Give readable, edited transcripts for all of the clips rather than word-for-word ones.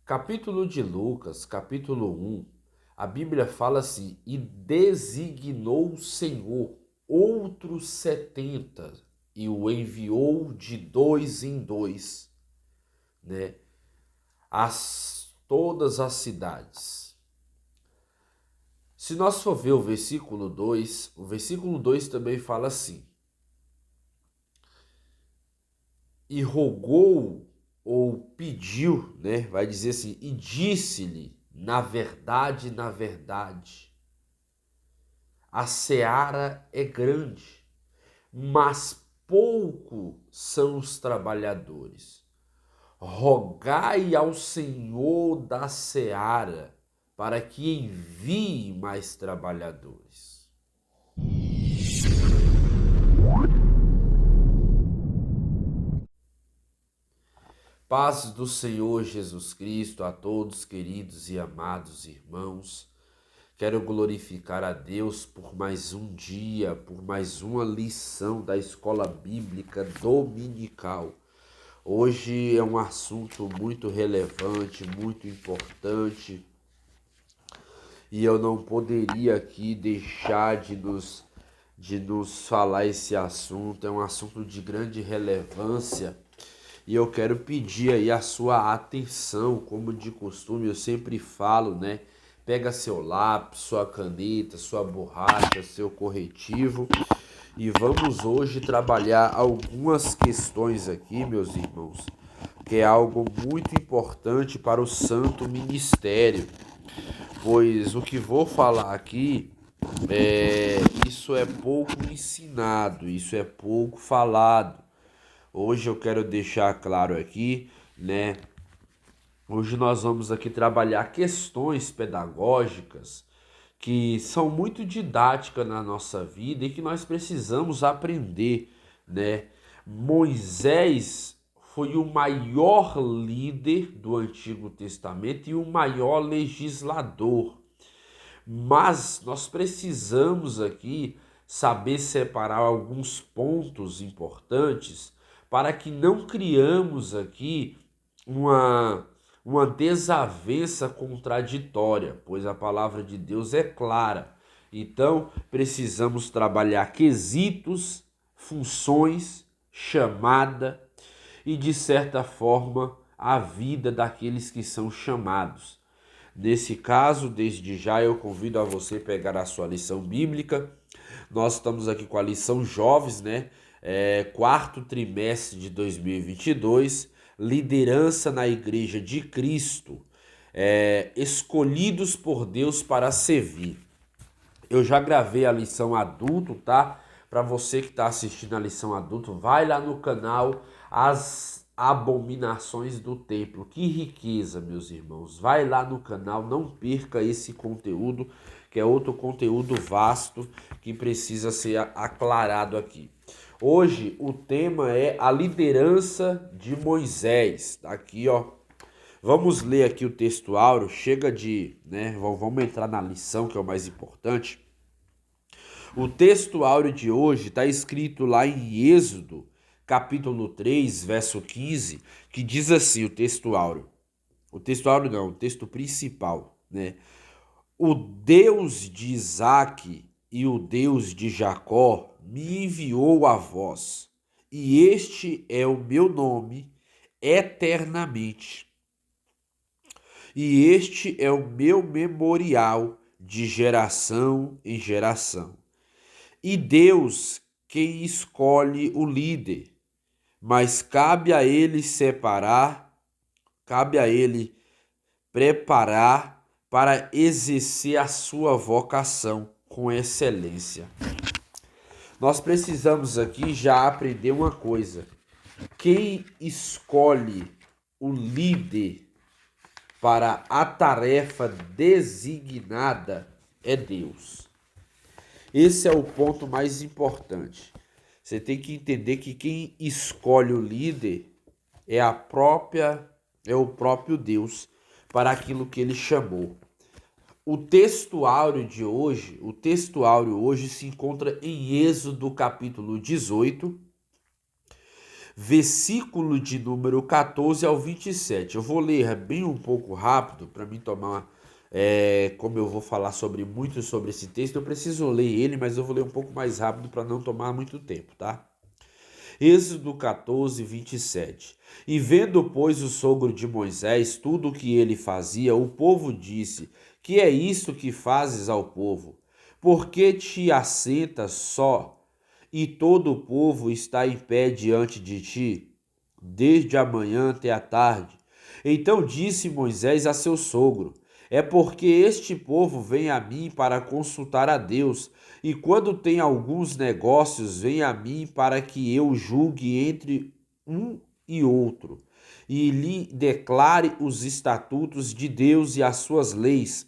Capítulo de Lucas, capítulo 1, a Bíblia fala assim: e designou o Senhor outros 70 e o enviou de dois em dois, né, todas as cidades. Se nós for ver o versículo 2 também fala assim: e rogou ou pediu, né? Vai dizer assim, e disse-lhe, na verdade, a seara é grande, mas pouco são os trabalhadores. Rogai ao Senhor da seara para que envie mais trabalhadores. Paz do Senhor Jesus Cristo a todos, queridos e amados irmãos. Quero glorificar a Deus por mais um dia, por mais uma lição da Escola Bíblica Dominical. Hoje é um assunto muito relevante, muito importante, e eu não poderia aqui deixar de nos falar esse assunto. É um assunto de grande relevância. E eu quero pedir aí a sua atenção, como de costume eu sempre falo, né? Pega seu lápis, sua caneta, sua borracha, seu corretivo e vamos hoje trabalhar algumas questões aqui, meus irmãos, que é algo muito importante para o santo ministério, pois o que vou falar aqui isso é pouco ensinado, isso é pouco falado. Hoje eu quero deixar claro aqui, né? Hoje nós vamos aqui trabalhar questões pedagógicas que são muito didáticas na nossa vida e que nós precisamos aprender, né? Moisés foi o maior líder do Antigo Testamento e o maior legislador. Mas nós precisamos aqui saber separar alguns pontos importantes para que não criamos aqui uma, uma desavença contraditória, pois a palavra de Deus é clara. Então, precisamos trabalhar quesitos, funções, chamada e, de certa forma, a vida daqueles que são chamados. Nesse caso, desde já eu convido a você pegar a sua lição bíblica. Nós estamos aqui com a lição Jovens, né? Quarto trimestre de 2022, liderança na Igreja de Cristo, escolhidos por Deus para servir. Eu já gravei a lição adulto, tá? Para você que está assistindo a lição adulto, vai lá no canal As Abominações do Templo. Que riqueza, meus irmãos. Vai lá no canal, não perca esse conteúdo, que é outro conteúdo vasto que precisa ser aclarado aqui. Hoje o tema é a liderança de Moisés. Tá aqui, ó. Vamos ler aqui o texto áureo. Chega de, né? Vamos entrar na lição, que é o mais importante. O texto áureo de hoje está escrito lá em Êxodo, capítulo 3, verso 15, que diz assim o texto áureo. O texto áureo não, o texto principal, né? O Deus de Isaque e o Deus de Jacó me enviou a vós, e este é o meu nome eternamente. E este é o meu memorial de geração em geração. E Deus quem escolhe o líder, mas cabe a ele preparar para exercer a sua vocação com excelência. Nós precisamos aqui já aprender uma coisa. Quem escolhe o líder para a tarefa designada é Deus. Esse é o ponto mais importante. Você tem que entender que quem escolhe o líder é o próprio Deus para aquilo que ele chamou. O texto áureo hoje se encontra em Êxodo capítulo 18, versículo de número 14 ao 27. Eu vou ler bem um pouco rápido para mim tomar, como eu vou falar muito sobre esse texto, eu preciso ler ele, mas eu vou ler um pouco mais rápido para não tomar muito tempo, tá? Êxodo 14, 27. E vendo, pois, o sogro de Moisés tudo o que ele fazia, o povo disse: Que é isto que fazes ao povo? Por que te assentas só, e todo o povo está em pé diante de ti, desde a manhã até a tarde? Então disse Moisés a seu sogro: É porque este povo vem a mim para consultar a Deus, e quando tem alguns negócios, vem a mim para que eu julgue entre um e outro, e lhe declare os estatutos de Deus e as suas leis.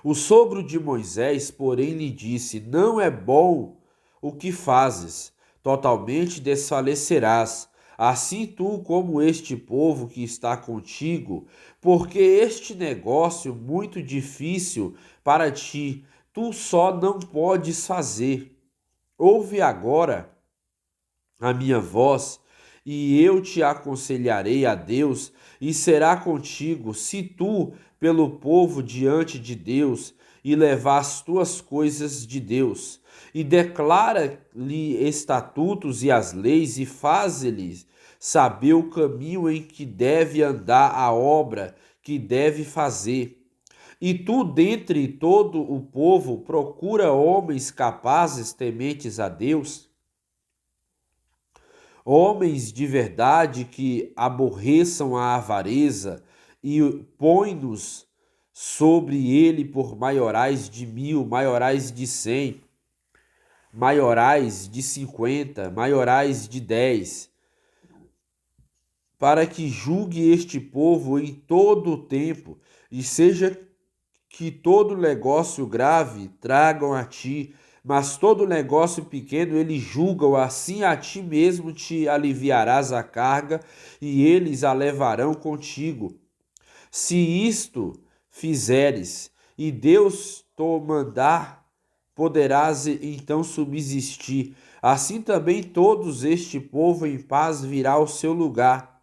O sogro de Moisés, porém, lhe disse: Não é bom o que fazes, totalmente desfalecerás, assim tu como este povo que está contigo, porque este negócio muito difícil para ti, tu só não podes fazer. Ouve agora a minha voz, e eu te aconselharei a Deus, e será contigo, se tu, pelo povo diante de Deus, e levar as tuas coisas de Deus, e declara-lhe estatutos e as leis, e faze-lhes saber o caminho em que deve andar, a obra que deve fazer. E tu, dentre todo o povo, procura homens capazes, tementes a Deus, homens de verdade que aborreçam a avareza, e põe-nos sobre ele por maiorais de 1.000, maiorais de 100, maiorais de 50, maiorais de 10, para que julgue este povo em todo o tempo, e seja que todo negócio grave tragam a ti, mas todo negócio pequeno eles julgam, assim a ti mesmo te aliviarás a carga, e eles a levarão contigo. Se isto fizeres, e Deus te mandar, poderás então subsistir. Assim também todos este povo em paz virá ao seu lugar.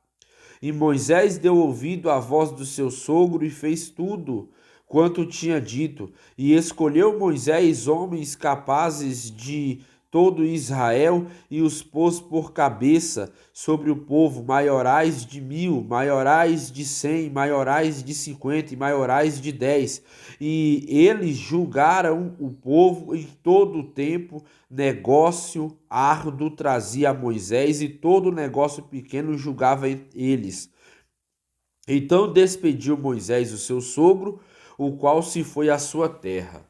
E Moisés deu ouvido à voz do seu sogro e fez tudo quanto tinha dito. E escolheu Moisés homens capazes de todo Israel e os pôs por cabeça sobre o povo, maiorais de 1.000, maiorais de 100, maiorais de 50 e maiorais de 10. E eles julgaram o povo em todo o tempo. Negócio árduo trazia a Moisés, e todo negócio pequeno julgava eles. Então despediu Moisés o seu sogro, o qual se foi à sua terra.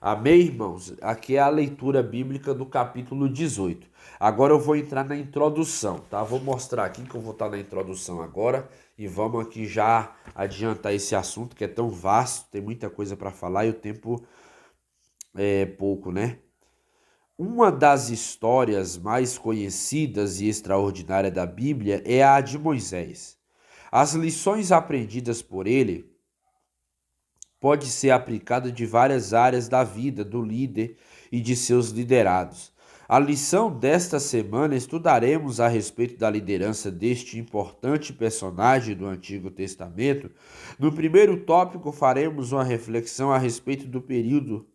Amém, irmãos? Aqui é a leitura bíblica do capítulo 18. Agora eu vou entrar na introdução, tá? Vou mostrar aqui que eu vou estar na introdução agora, e vamos aqui já adiantar esse assunto que é tão vasto, tem muita coisa para falar e o tempo é pouco, né? Uma das histórias mais conhecidas e extraordinárias da Bíblia é a de Moisés. As lições aprendidas por ele pode ser aplicada de várias áreas da vida do líder e de seus liderados. A lição desta semana estudaremos a respeito da liderança deste importante personagem do Antigo Testamento. No primeiro tópico, faremos uma reflexão a respeito do período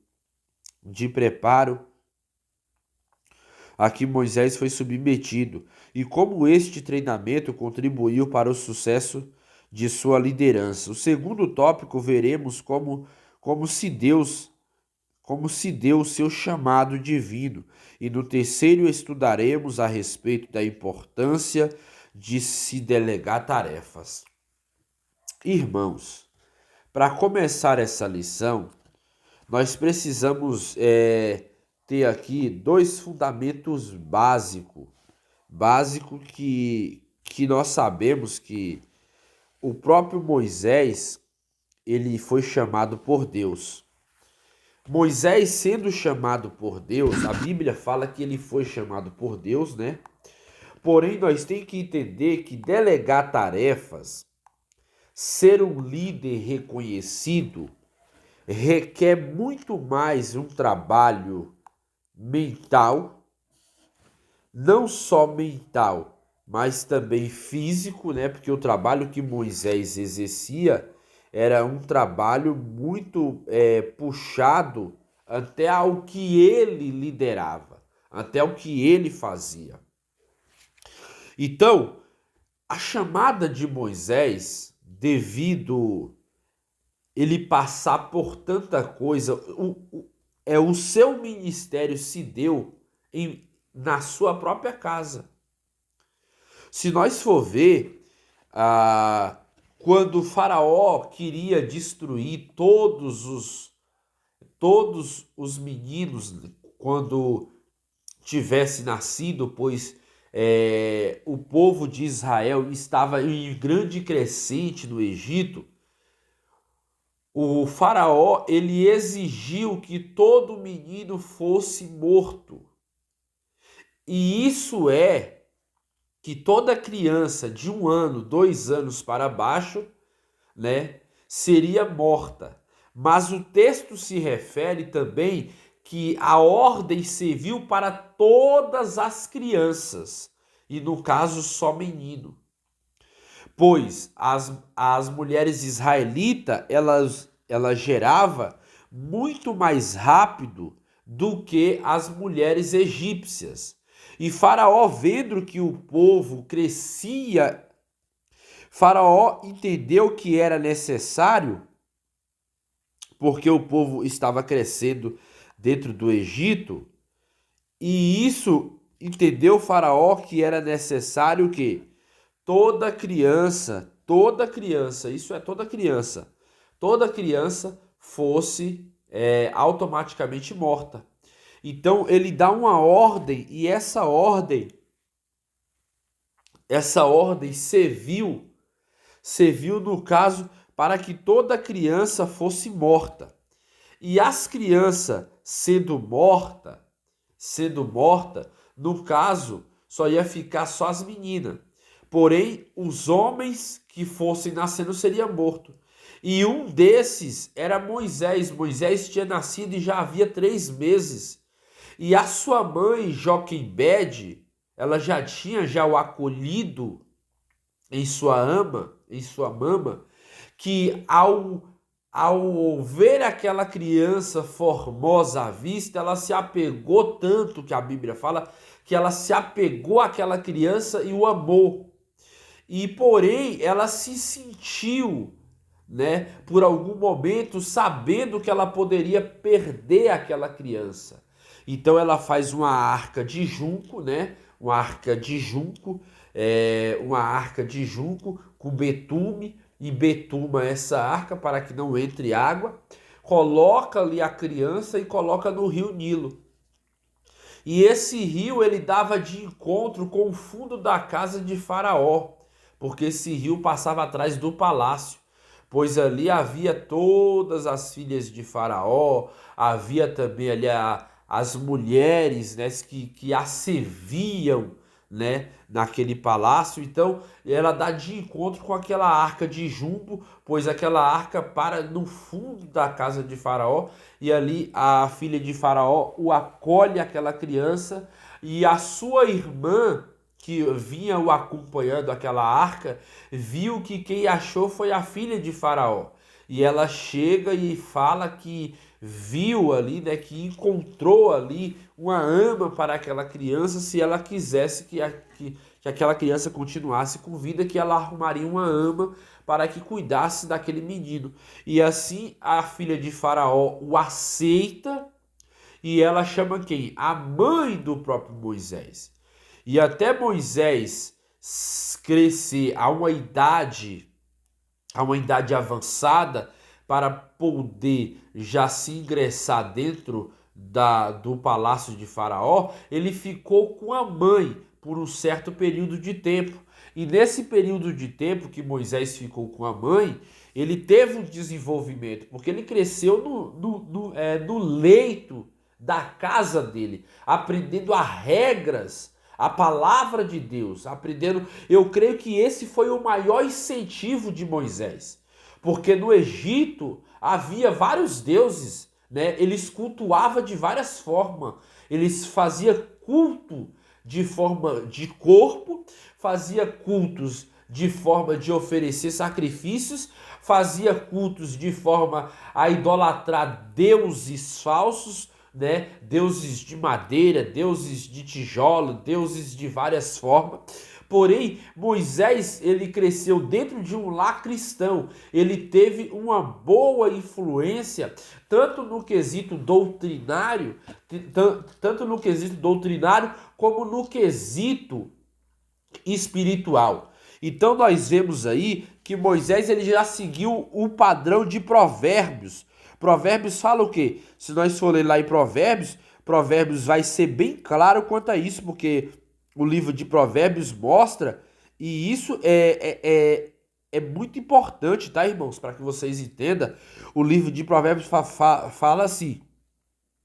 de preparo a que Moisés foi submetido e como este treinamento contribuiu para o sucesso de sua liderança. O segundo tópico, veremos como se deu o seu chamado divino. E no terceiro, estudaremos a respeito da importância de se delegar tarefas. Irmãos, para começar essa lição, nós precisamos ter aqui dois fundamentos básicos que nós sabemos que o próprio Moisés, ele foi chamado por Deus. Moisés sendo chamado por Deus, a Bíblia fala que ele foi chamado por Deus, né? Porém, nós temos que entender que delegar tarefas, ser um líder reconhecido, requer muito mais um trabalho mental, não só mental, mas também físico, né? Porque o trabalho que Moisés exercia era um trabalho muito puxado até ao que ele liderava, até o que ele fazia. Então, a chamada de Moisés, devido ele passar por tanta coisa, o seu ministério se deu na sua própria casa. Se nós for ver, quando o faraó queria destruir todos os meninos quando tivesse nascido, pois o povo de Israel estava em grande crescente no Egito, o faraó ele exigiu que todo menino fosse morto. E isso que toda criança de 1 ano, 2 anos para baixo, né, seria morta. Mas o texto se refere também que a ordem serviu para todas as crianças, e no caso só menino. Pois as mulheres israelitas, elas geravam muito mais rápido do que as mulheres egípcias. E Faraó, vendo que o povo crescia, Faraó entendeu que era necessário, porque o povo estava crescendo dentro do Egito, e isso entendeu Faraó que era necessário que toda criança, isso é toda criança fosse automaticamente morta. Então ele dá uma ordem e essa ordem serviu no caso para que toda criança fosse morta. E as crianças sendo morta, no caso, só ia ficar só as meninas. Porém, os homens que fossem nascendo seriam mortos. E um desses era Moisés. Moisés tinha nascido e já havia 3 meses. E a sua mãe, Joquebede, ela já tinha o acolhido em sua mama, que ao ver aquela criança formosa à vista, ela se apegou tanto, que a Bíblia fala, que ela se apegou àquela criança e o amou. E porém, ela se sentiu, né, por algum momento, sabendo que ela poderia perder aquela criança. Então ela faz uma arca de junco, né? Uma arca de junco com betume, e betuma essa arca para que não entre água, coloca ali a criança e coloca no rio Nilo. E esse rio ele dava de encontro com o fundo da casa de Faraó, porque esse rio passava atrás do palácio, pois ali havia todas as filhas de Faraó, havia também ali as mulheres, né, que a serviam, né, naquele palácio. Então ela dá de encontro com aquela arca de junco, pois aquela arca para no fundo da casa de Faraó, e ali a filha de Faraó o acolhe aquela criança, e a sua irmã que vinha o acompanhando aquela arca, viu que quem achou foi a filha de Faraó. E ela chega e fala que viu ali, né, que encontrou ali uma ama para aquela criança, se ela quisesse que aquela criança continuasse com vida, que ela arrumaria uma ama para que cuidasse daquele menino. E assim a filha de Faraó o aceita, e ela chama quem? A mãe do próprio Moisés. E até Moisés crescer a uma idade avançada, para poder já se ingressar dentro do palácio de Faraó, ele ficou com a mãe por um certo período de tempo. E nesse período de tempo que Moisés ficou com a mãe, ele teve um desenvolvimento, porque ele cresceu no leito da casa dele, aprendendo as regras, a palavra de Deus, aprendendo. Eu creio que esse foi o maior incentivo de Moisés, porque no Egito havia vários deuses, né? Eles cultuavam de várias formas, eles faziam culto de forma de corpo, fazia cultos de forma de oferecer sacrifícios, fazia cultos de forma a idolatrar deuses falsos, né? Deuses de madeira, deuses de tijolo, deuses de várias formas. Porém, Moisés, ele cresceu dentro de um lar cristão. Ele teve uma boa influência, tanto no quesito doutrinário, como no quesito espiritual. Então nós vemos aí que Moisés ele já seguiu o padrão de Provérbios. Provérbios fala o quê? Se nós for ler lá em Provérbios, Provérbios vai ser bem claro quanto a isso, porque o livro de Provérbios mostra, e isso é muito importante, tá, irmãos? Para que vocês entendam, o livro de Provérbios fala assim: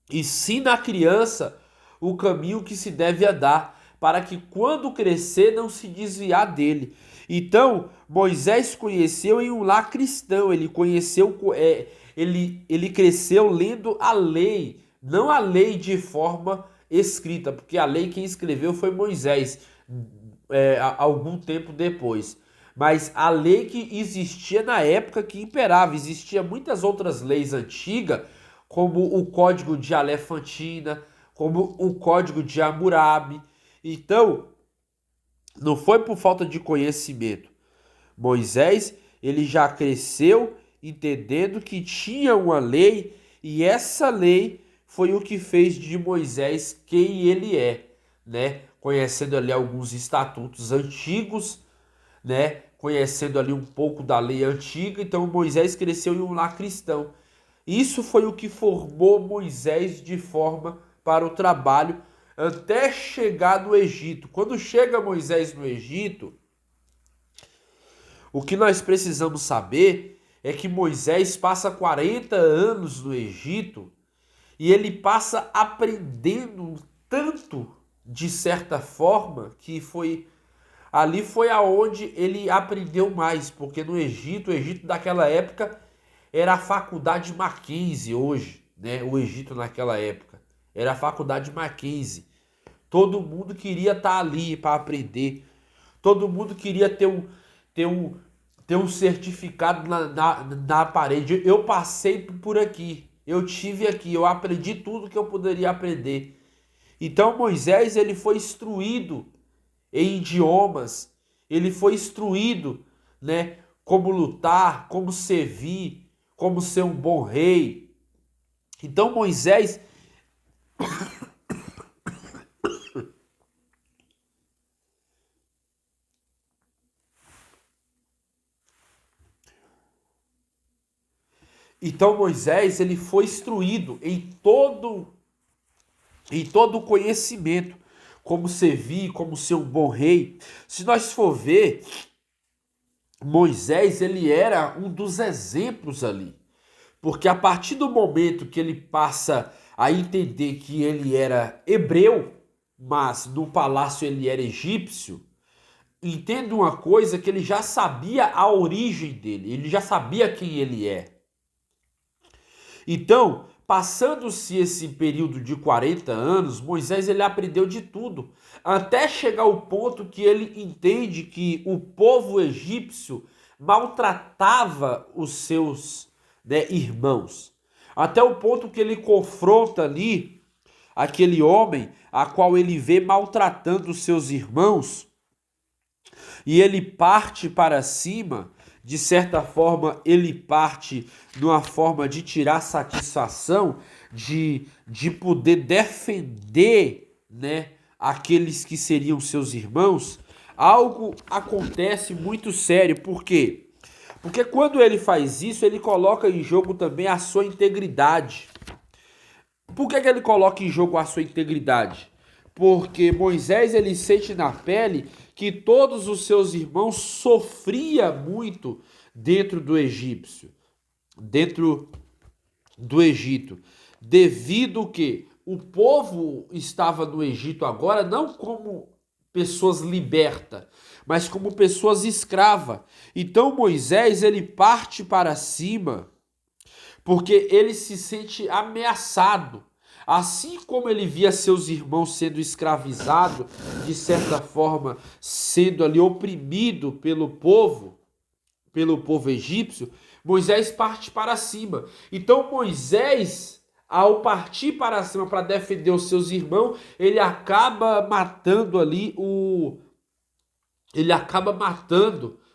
ensina a criança o caminho que se deve andar, para que quando crescer não se desviar dele. Então, Moisés conheceu em um lar cristão, ele cresceu lendo a lei, não a lei de forma escrita, porque a lei quem escreveu foi Moisés, algum tempo depois. Mas a lei que existia na época que imperava, existia muitas outras leis antigas, como o Código de Alefantina, como o Código de Hammurabi. Então, não foi por falta de conhecimento. Moisés, ele já cresceu entendendo que tinha uma lei, e essa lei foi o que fez de Moisés quem ele é, né? Conhecendo ali alguns estatutos antigos, né? Conhecendo ali um pouco da lei antiga. Então Moisés cresceu em um lar cristão. Isso foi o que formou Moisés de forma para o trabalho até chegar no Egito. Quando chega Moisés no Egito, o que nós precisamos saber é que Moisés passa 40 anos no Egito e ele passa aprendendo tanto, de certa forma, que ali foi aonde ele aprendeu mais, porque no Egito, o Egito daquela época era a faculdade Mackenzie hoje, né? O Egito naquela época era a faculdade Mackenzie. Todo mundo queria estar ali para aprender. Todo mundo queria ter um certificado na parede. Eu passei por aqui. Eu tive aqui. Eu aprendi tudo que eu poderia aprender. Então Moisés ele foi instruído em idiomas. Ele foi instruído, né, como lutar, como servir, como ser um bom rei. Então Moisés ele foi instruído em todo o conhecimento, como servir, como ser um bom rei. Se nós for ver, Moisés ele era um dos exemplos ali, porque a partir do momento que ele passa a entender que ele era hebreu, mas no palácio ele era egípcio, entenda uma coisa, que ele já sabia a origem dele, ele já sabia quem ele é. Então, passando-se esse período de 40 anos, Moisés ele aprendeu de tudo, até chegar ao ponto que ele entende que o povo egípcio maltratava os seus, né, irmãos. Até o ponto que ele confronta ali aquele homem a qual ele vê maltratando os seus irmãos, e ele parte para cima. De certa forma, ele parte de uma forma de tirar satisfação, de poder defender, né, aqueles que seriam seus irmãos. Algo acontece muito sério. Por quê? Porque quando ele faz isso, ele coloca em jogo também a sua integridade. Por que ele coloca em jogo a sua integridade? Porque Moisés ele sente na pele que todos os seus irmãos sofriam muito dentro do Egito, devido que o povo estava no Egito agora não como pessoas libertas, mas como pessoas escravas. Então Moisés ele parte para cima porque ele se sente ameaçado. Assim como ele via seus irmãos sendo escravizados, de certa forma, sendo ali oprimido pelo povo egípcio, Moisés parte para cima. Então Moisés, ao partir para cima para defender os seus irmãos, ele acaba matando,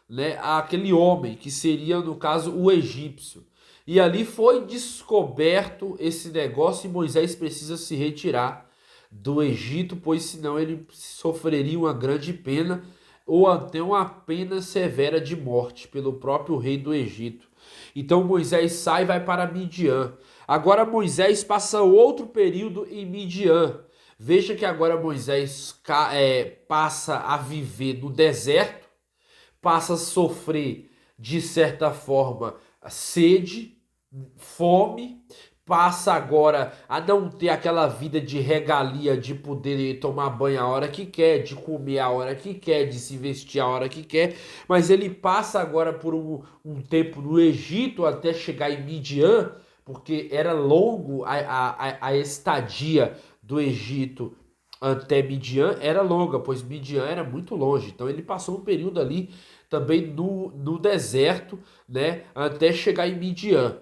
né, aquele homem que seria no caso o egípcio. E ali foi descoberto esse negócio e Moisés precisa se retirar do Egito, pois senão ele sofreria uma grande pena ou até uma pena severa de morte pelo próprio rei do Egito. Então Moisés sai e vai para Midian. Agora Moisés passa outro período em Midian. Veja que agora Moisés passa a viver no deserto, passa a sofrer, de certa forma, sede, fome, passa agora a não ter aquela vida de regalia, de poder tomar banho a hora que quer, de comer a hora que quer, de se vestir a hora que quer, mas ele passa agora por um tempo no Egito até chegar em Midian, porque era longo a estadia do Egito até Midian, era longa, pois Midian era muito longe. Então ele passou um período ali também no deserto, né, até chegar em Midian.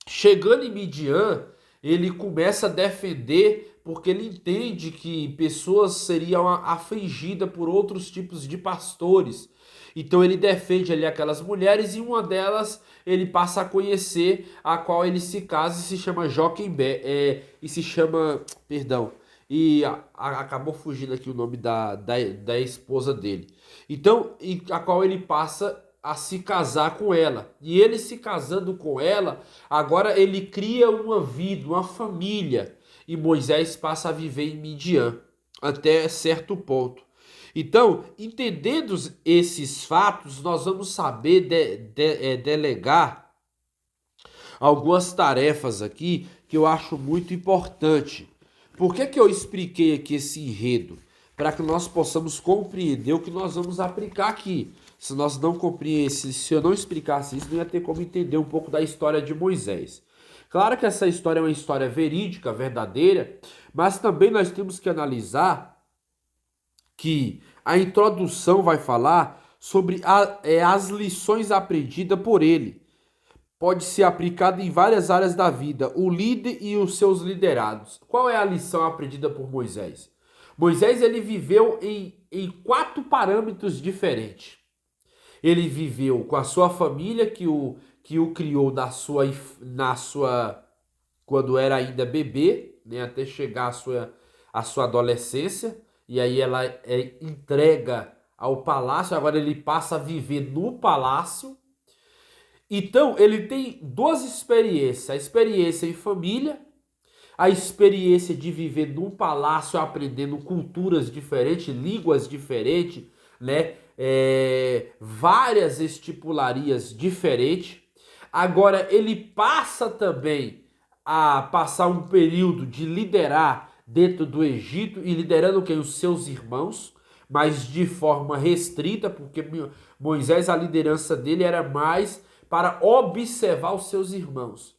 Chegando em Midian, ele começa a defender porque ele entende que pessoas seriam afligidas por outros tipos de pastores. Então ele defende ali aquelas mulheres e uma delas ele passa a conhecer, a qual ele se casa e se chama Joquebed, e se chama, perdão, e acabou fugindo aqui o nome da esposa dele. Então, a qual ele passa a se casar com ela. E ele se casando com ela, agora ele cria uma vida, uma família. E Moisés passa a viver em Midian, até certo ponto. Então, entendendo esses fatos, nós vamos saber delegar algumas tarefas aqui que eu acho muito importante. Por que eu expliquei aqui esse enredo? Para que nós possamos compreender o que nós vamos aplicar aqui. Se nós não compreendêssemos, se eu não explicasse isso, não ia ter como entender um pouco da história de Moisés. Claro que essa história é uma história verídica, verdadeira, mas também nós temos que analisar que a introdução vai falar sobre as lições aprendidas por ele. Pode ser aplicado em várias áreas da vida, o líder e os seus liderados. Qual é a lição aprendida por Moisés? Moisés ele viveu em 4 parâmetros diferentes. Ele viveu com a sua família que o criou na sua quando era ainda bebê, né, até chegar à sua adolescência, e aí ela é entrega ao palácio, agora ele passa a viver no palácio. Então ele tem 2 experiências, a experiência em família, a experiência de viver num palácio aprendendo culturas diferentes, línguas diferentes, né? Várias estipularias diferentes. Agora ele passa também a passar um período de liderar dentro do Egito e liderando quem? Os seus irmãos, mas de forma restrita, porque Moisés, a liderança dele era mais para observar os seus irmãos.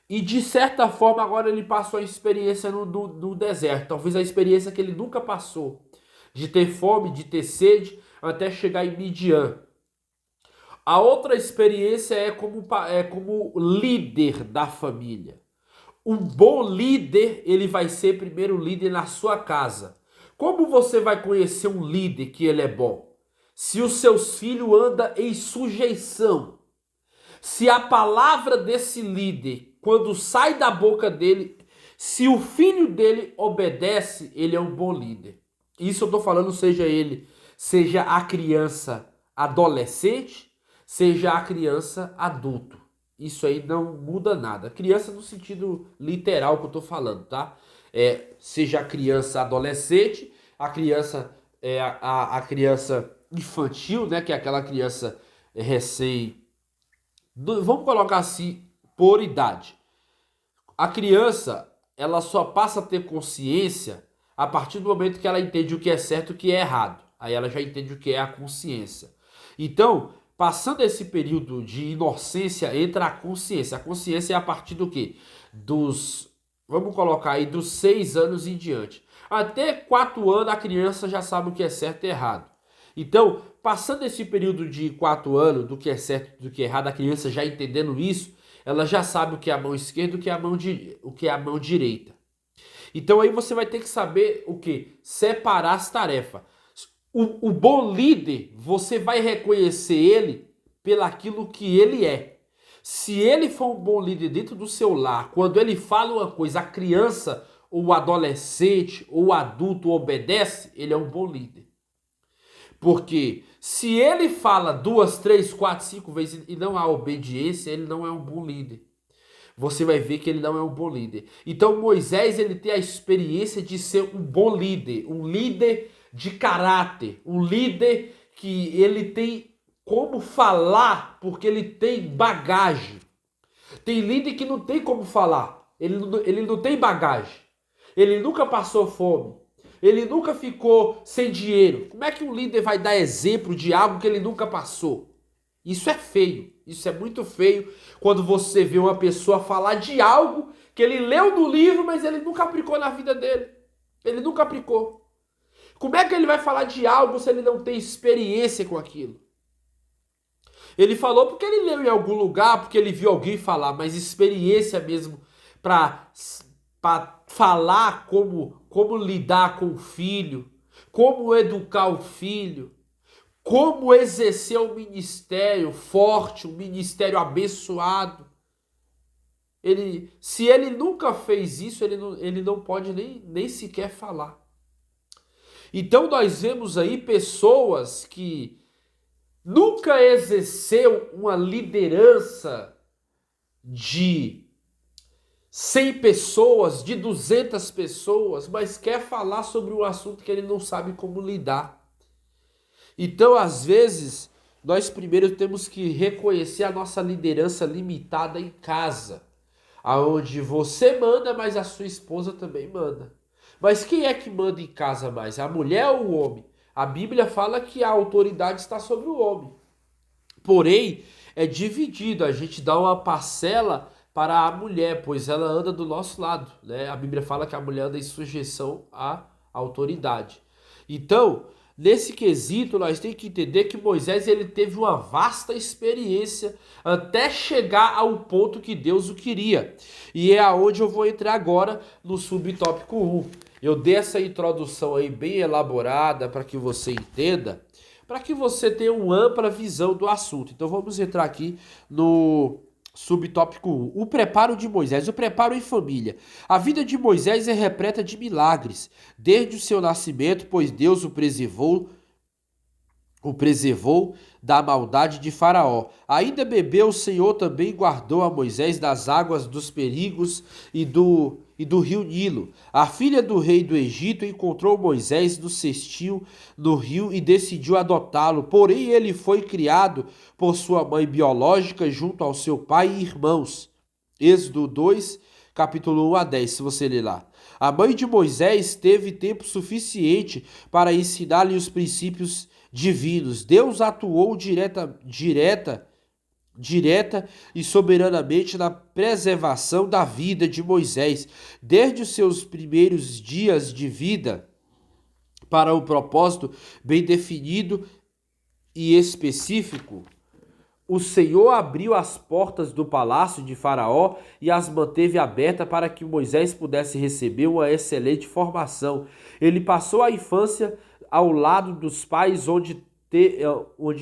E de certa forma agora ele passou a experiência no deserto, talvez a experiência que ele nunca passou, de ter fome, de ter sede, até chegar em Midian. A outra experiência é como líder da família. Um bom líder, ele vai ser primeiro líder na sua casa. Como você vai conhecer um líder que ele é bom? Se os seus filhos andam em sujeição. Se a palavra desse líder, quando sai da boca dele, se o filho dele obedece, ele é um bom líder. Isso eu estou falando, seja a criança adolescente, seja a criança adulto. Isso aí não muda nada. Criança no sentido literal que eu estou falando, tá? Seja a criança adolescente, a criança a criança infantil, né? Que é aquela criança vamos colocar assim, por idade. A criança, ela só passa a ter consciência a partir do momento que ela entende o que é certo e o que é errado. Aí ela já entende o que é a consciência. Então, passando esse período de inocência, entra a consciência. A consciência é a partir do quê? Dos Vamos colocar aí dos 6 anos em diante. Até 4 anos a criança já sabe o que é certo e errado. Então, passando esse período de 4 anos, do que é certo e do que é errado, a criança já entendendo isso, ela já sabe o que é a mão esquerda e o que é a mão direita. Então aí você vai ter que saber o que? Separar as tarefas. O bom líder, você vai reconhecer ele pelaquilo que ele é. Se ele for um bom líder dentro do seu lar, quando ele fala uma coisa, a criança, ou o adolescente, ou o adulto obedece, ele é um bom líder. Porque se ele fala 2, 3, 4, 5 vezes e não há obediência, ele não é um bom líder. Você vai ver que ele não é um bom líder. Então Moisés, ele tem a experiência de ser um bom líder, um líder de caráter, um líder que ele tem como falar, porque ele tem bagagem. Tem líder que não tem como falar, ele não tem bagagem, ele nunca passou fome, ele nunca ficou sem dinheiro. Como é que um líder vai dar exemplo de algo que ele nunca passou? Isso é feio, isso é muito feio quando você vê uma pessoa falar de algo que ele leu no livro, mas ele nunca aplicou na vida dele. Ele nunca aplicou. Como é que ele vai falar de algo se ele não tem experiência com aquilo? Ele falou porque ele leu em algum lugar, porque ele viu alguém falar, mas experiência mesmo para falar como lidar com o filho, como educar o filho, como exercer um ministério forte, um ministério abençoado. Se ele nunca fez isso, ele não pode nem sequer falar. Então nós vemos aí pessoas que nunca exerceu uma liderança de 100 pessoas, de 200 pessoas, mas quer falar sobre um assunto que ele não sabe como lidar. Então, às vezes, nós primeiro temos que reconhecer a nossa liderança limitada em casa, aonde você manda, mas a sua esposa também manda. Mas quem é que manda em casa mais? A mulher ou o homem? A Bíblia fala que a autoridade está sobre o homem. Porém, é dividido, a gente dá uma parcela para a mulher, pois ela anda do nosso lado, né? A Bíblia fala que a mulher anda em sujeição à autoridade. Então, nesse quesito, nós temos que entender que Moisés ele teve uma vasta experiência até chegar ao ponto que Deus o queria. E é aonde eu vou entrar agora no subtópico 1. Eu dei essa introdução aí bem elaborada para que você entenda, para que você tenha uma ampla visão do assunto. Então vamos entrar aqui no subtópico 1. O preparo de Moisés, o preparo em família. A vida de Moisés é repleta de milagres, desde o seu nascimento, pois Deus o preservou da maldade de Faraó. Ainda bebeu o Senhor também guardou a Moisés das águas dos perigos e do rio Nilo. A filha do rei do Egito encontrou Moisés no cestil no rio e decidiu adotá-lo, porém ele foi criado por sua mãe biológica junto ao seu pai e irmãos. Êxodo 2, capítulo 1 a 10, se você ler lá. A mãe de Moisés teve tempo suficiente para ensinar-lhe os princípios divinos. Deus atuou direta e soberanamente na preservação da vida de Moisés, desde os seus primeiros dias de vida, para um propósito bem definido e específico. O Senhor abriu as portas do palácio de Faraó e as manteve abertas para que Moisés pudesse receber uma excelente formação. Ele passou a infância ao lado dos pais, onde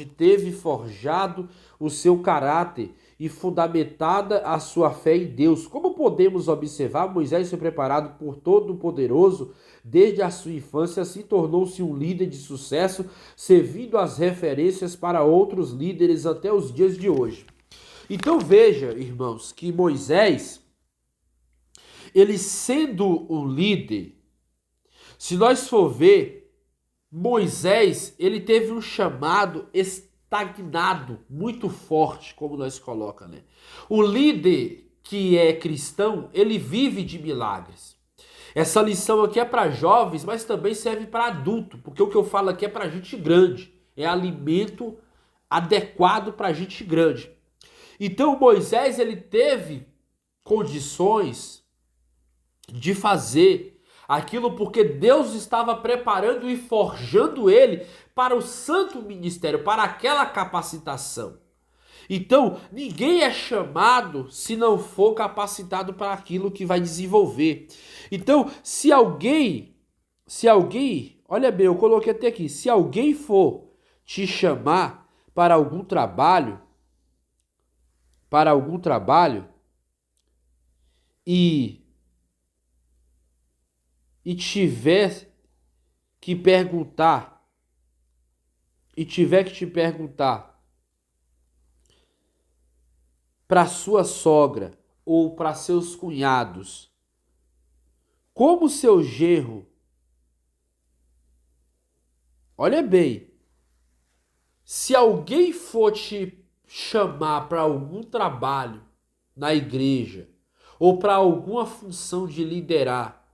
teve forjado o seu caráter e fundamentada a sua fé em Deus. Como podemos observar, Moisés foi preparado por Todo-Poderoso desde a sua infância, se tornou-se um líder de sucesso, servindo as referências para outros líderes até os dias de hoje. Então veja, irmãos, que Moisés, ele sendo um líder, se nós for ver, Moisés, ele teve um chamado estagnado, muito forte, como nós colocamos, né? O líder que é cristão, ele vive de milagres. Essa lição aqui é para jovens, mas também serve para adulto, porque o que eu falo aqui é para gente grande, é alimento adequado para gente grande. Então Moisés, ele teve condições de fazer aquilo porque Deus estava preparando e forjando ele para o santo ministério, para aquela capacitação. Então, ninguém é chamado se não for capacitado para aquilo que vai desenvolver. Então, olha bem, eu coloquei até aqui, se alguém for te chamar para algum trabalho e tiver que perguntar, te perguntar para sua sogra ou para seus cunhados, como seu genro, olha bem, se alguém for te chamar para algum trabalho na igreja ou para alguma função de liderar,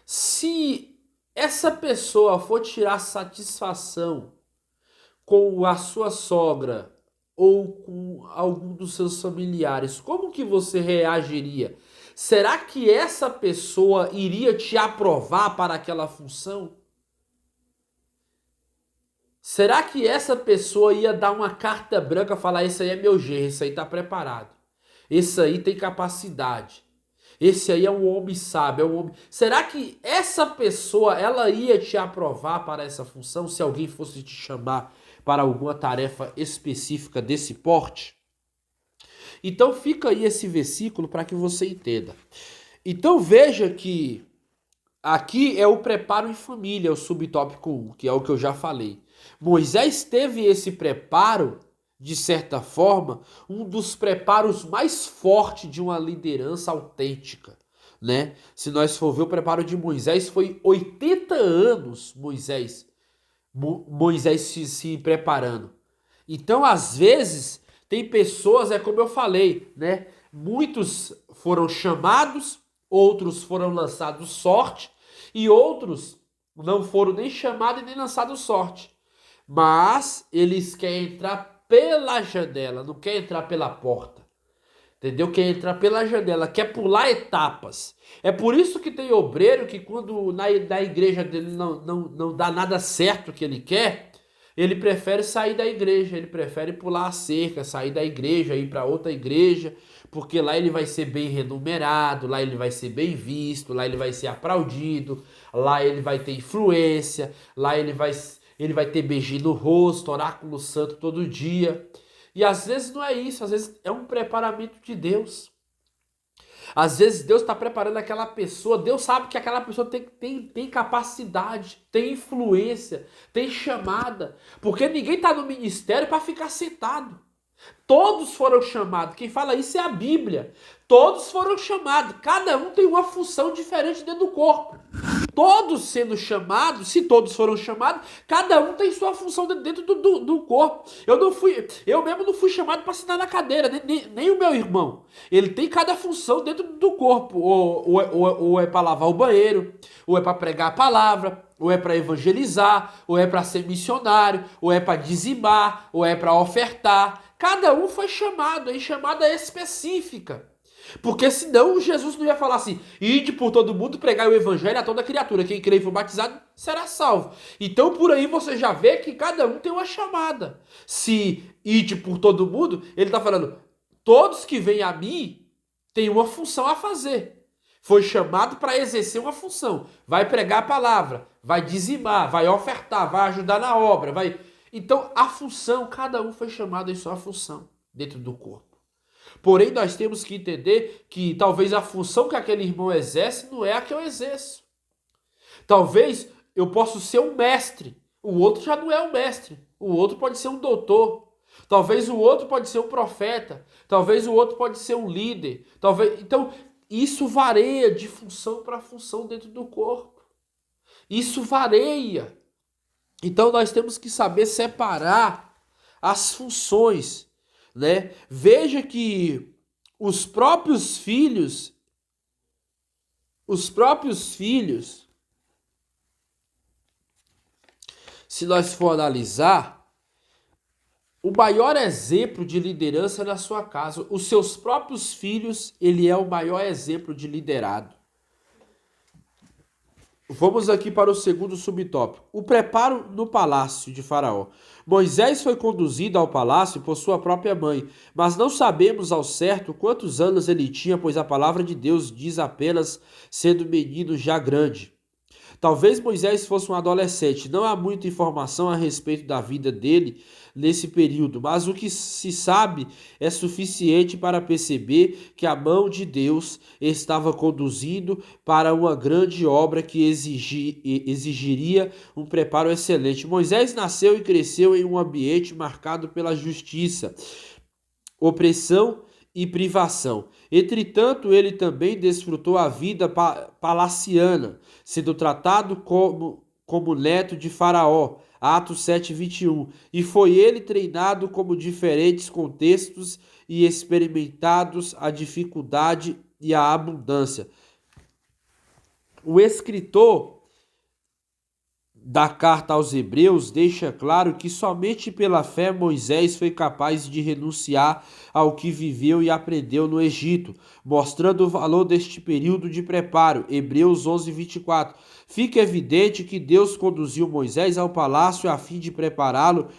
se essa pessoa for tirar satisfação com a sua sogra ou com algum dos seus familiares, como que você reagiria? Será que essa pessoa iria te aprovar para aquela função? Será que essa pessoa ia dar uma carta branca e falar: esse aí é meu genro, esse aí está preparado, esse aí tem capacidade, esse aí é um homem sábio, é um homem... Será que essa pessoa ela ia te aprovar para essa função se alguém fosse te chamar para alguma tarefa específica desse porte? Então fica aí esse versículo para que você entenda. Então veja que aqui é o preparo em família, o subtópico 1, que é o que eu já falei. Moisés teve esse preparo, de certa forma, um dos preparos mais fortes de uma liderança autêntica, né? Se nós for ver, o preparo de Moisés foi 80 anos, Moisés se preparando. Então, às vezes, tem pessoas, é como eu falei, né? Muitos foram chamados, outros foram lançados sorte, e outros não foram nem chamados e nem lançados sorte. Mas eles querem entrar pela janela, não quer entrar pela porta. Entendeu? Quer entrar pela janela, quer pular etapas. É por isso que tem obreiro que quando na igreja dele não dá nada certo que ele quer, ele prefere sair da igreja, ele prefere pular a cerca, sair da igreja, ir para outra igreja, porque lá ele vai ser bem remunerado, lá ele vai ser bem visto, lá ele vai ser aplaudido, lá ele vai ter influência, lá ele vai ter beijinho no rosto, oráculo santo todo dia. E às vezes não é isso, às vezes é um preparamento de Deus. Às vezes Deus está preparando aquela pessoa, Deus sabe que aquela pessoa tem capacidade, tem influência, tem chamada. Porque ninguém está no ministério para ficar sentado. Todos foram chamados. Quem fala isso é a Bíblia. Todos foram chamados. Cada um tem uma função diferente dentro do corpo. Todos sendo chamados, se todos foram chamados, cada um tem sua função dentro do corpo. Eu mesmo não fui chamado para sentar na cadeira, nem o meu irmão. Ele tem cada função dentro do corpo. Ou é para lavar o banheiro, ou é para pregar a palavra, ou é para evangelizar, ou é para ser missionário, ou é para dizimar, ou é para ofertar. Cada um foi chamado, em chamada específica. Porque senão Jesus não ia falar assim: ide por todo mundo, pregar o evangelho a toda criatura. Quem crer e for batizado será salvo. Então por aí você já vê que cada um tem uma chamada. Se ide por todo mundo, ele está falando: todos que vêm a mim têm uma função a fazer. Foi chamado para exercer uma função. Vai pregar a palavra, vai dizimar, vai ofertar, vai ajudar na obra. Então a função, cada um foi chamado em sua função dentro do corpo. Porém, nós temos que entender que talvez a função que aquele irmão exerce não é a que eu exerço. Talvez eu possa ser um mestre, o outro já não é um mestre, o outro pode ser um doutor, talvez o outro pode ser um profeta, talvez o outro pode ser um líder, Então, isso varia de função para função dentro do corpo. Isso varia. Então, nós temos que saber separar as funções, né? Veja que os próprios filhos, se nós for analisar, o maior exemplo de liderança é na sua casa. Os seus próprios filhos, ele é o maior exemplo de liderado. Vamos aqui para o segundo subtópico. O preparo no palácio de Faraó. Moisés foi conduzido ao palácio por sua própria mãe, mas não sabemos ao certo quantos anos ele tinha, pois a palavra de Deus diz apenas sendo menino já grande. Talvez Moisés fosse um adolescente, não há muita informação a respeito da vida dele nesse período, mas o que se sabe é suficiente para perceber que a mão de Deus estava conduzindo para uma grande obra que exigiria um preparo excelente. Moisés nasceu e cresceu em um ambiente marcado pela justiça, opressão e privação. Entretanto, ele também desfrutou a vida palaciana, sendo tratado como neto de Faraó, Atos 7:21, e foi ele treinado como diferentes contextos e experimentados a dificuldade e a abundância. O escritor da carta aos Hebreus deixa claro que somente pela fé Moisés foi capaz de renunciar ao que viveu e aprendeu no Egito, mostrando o valor deste período de preparo. Hebreus 11:24. Fica evidente que Deus conduziu Moisés ao palácio a fim de prepará-lo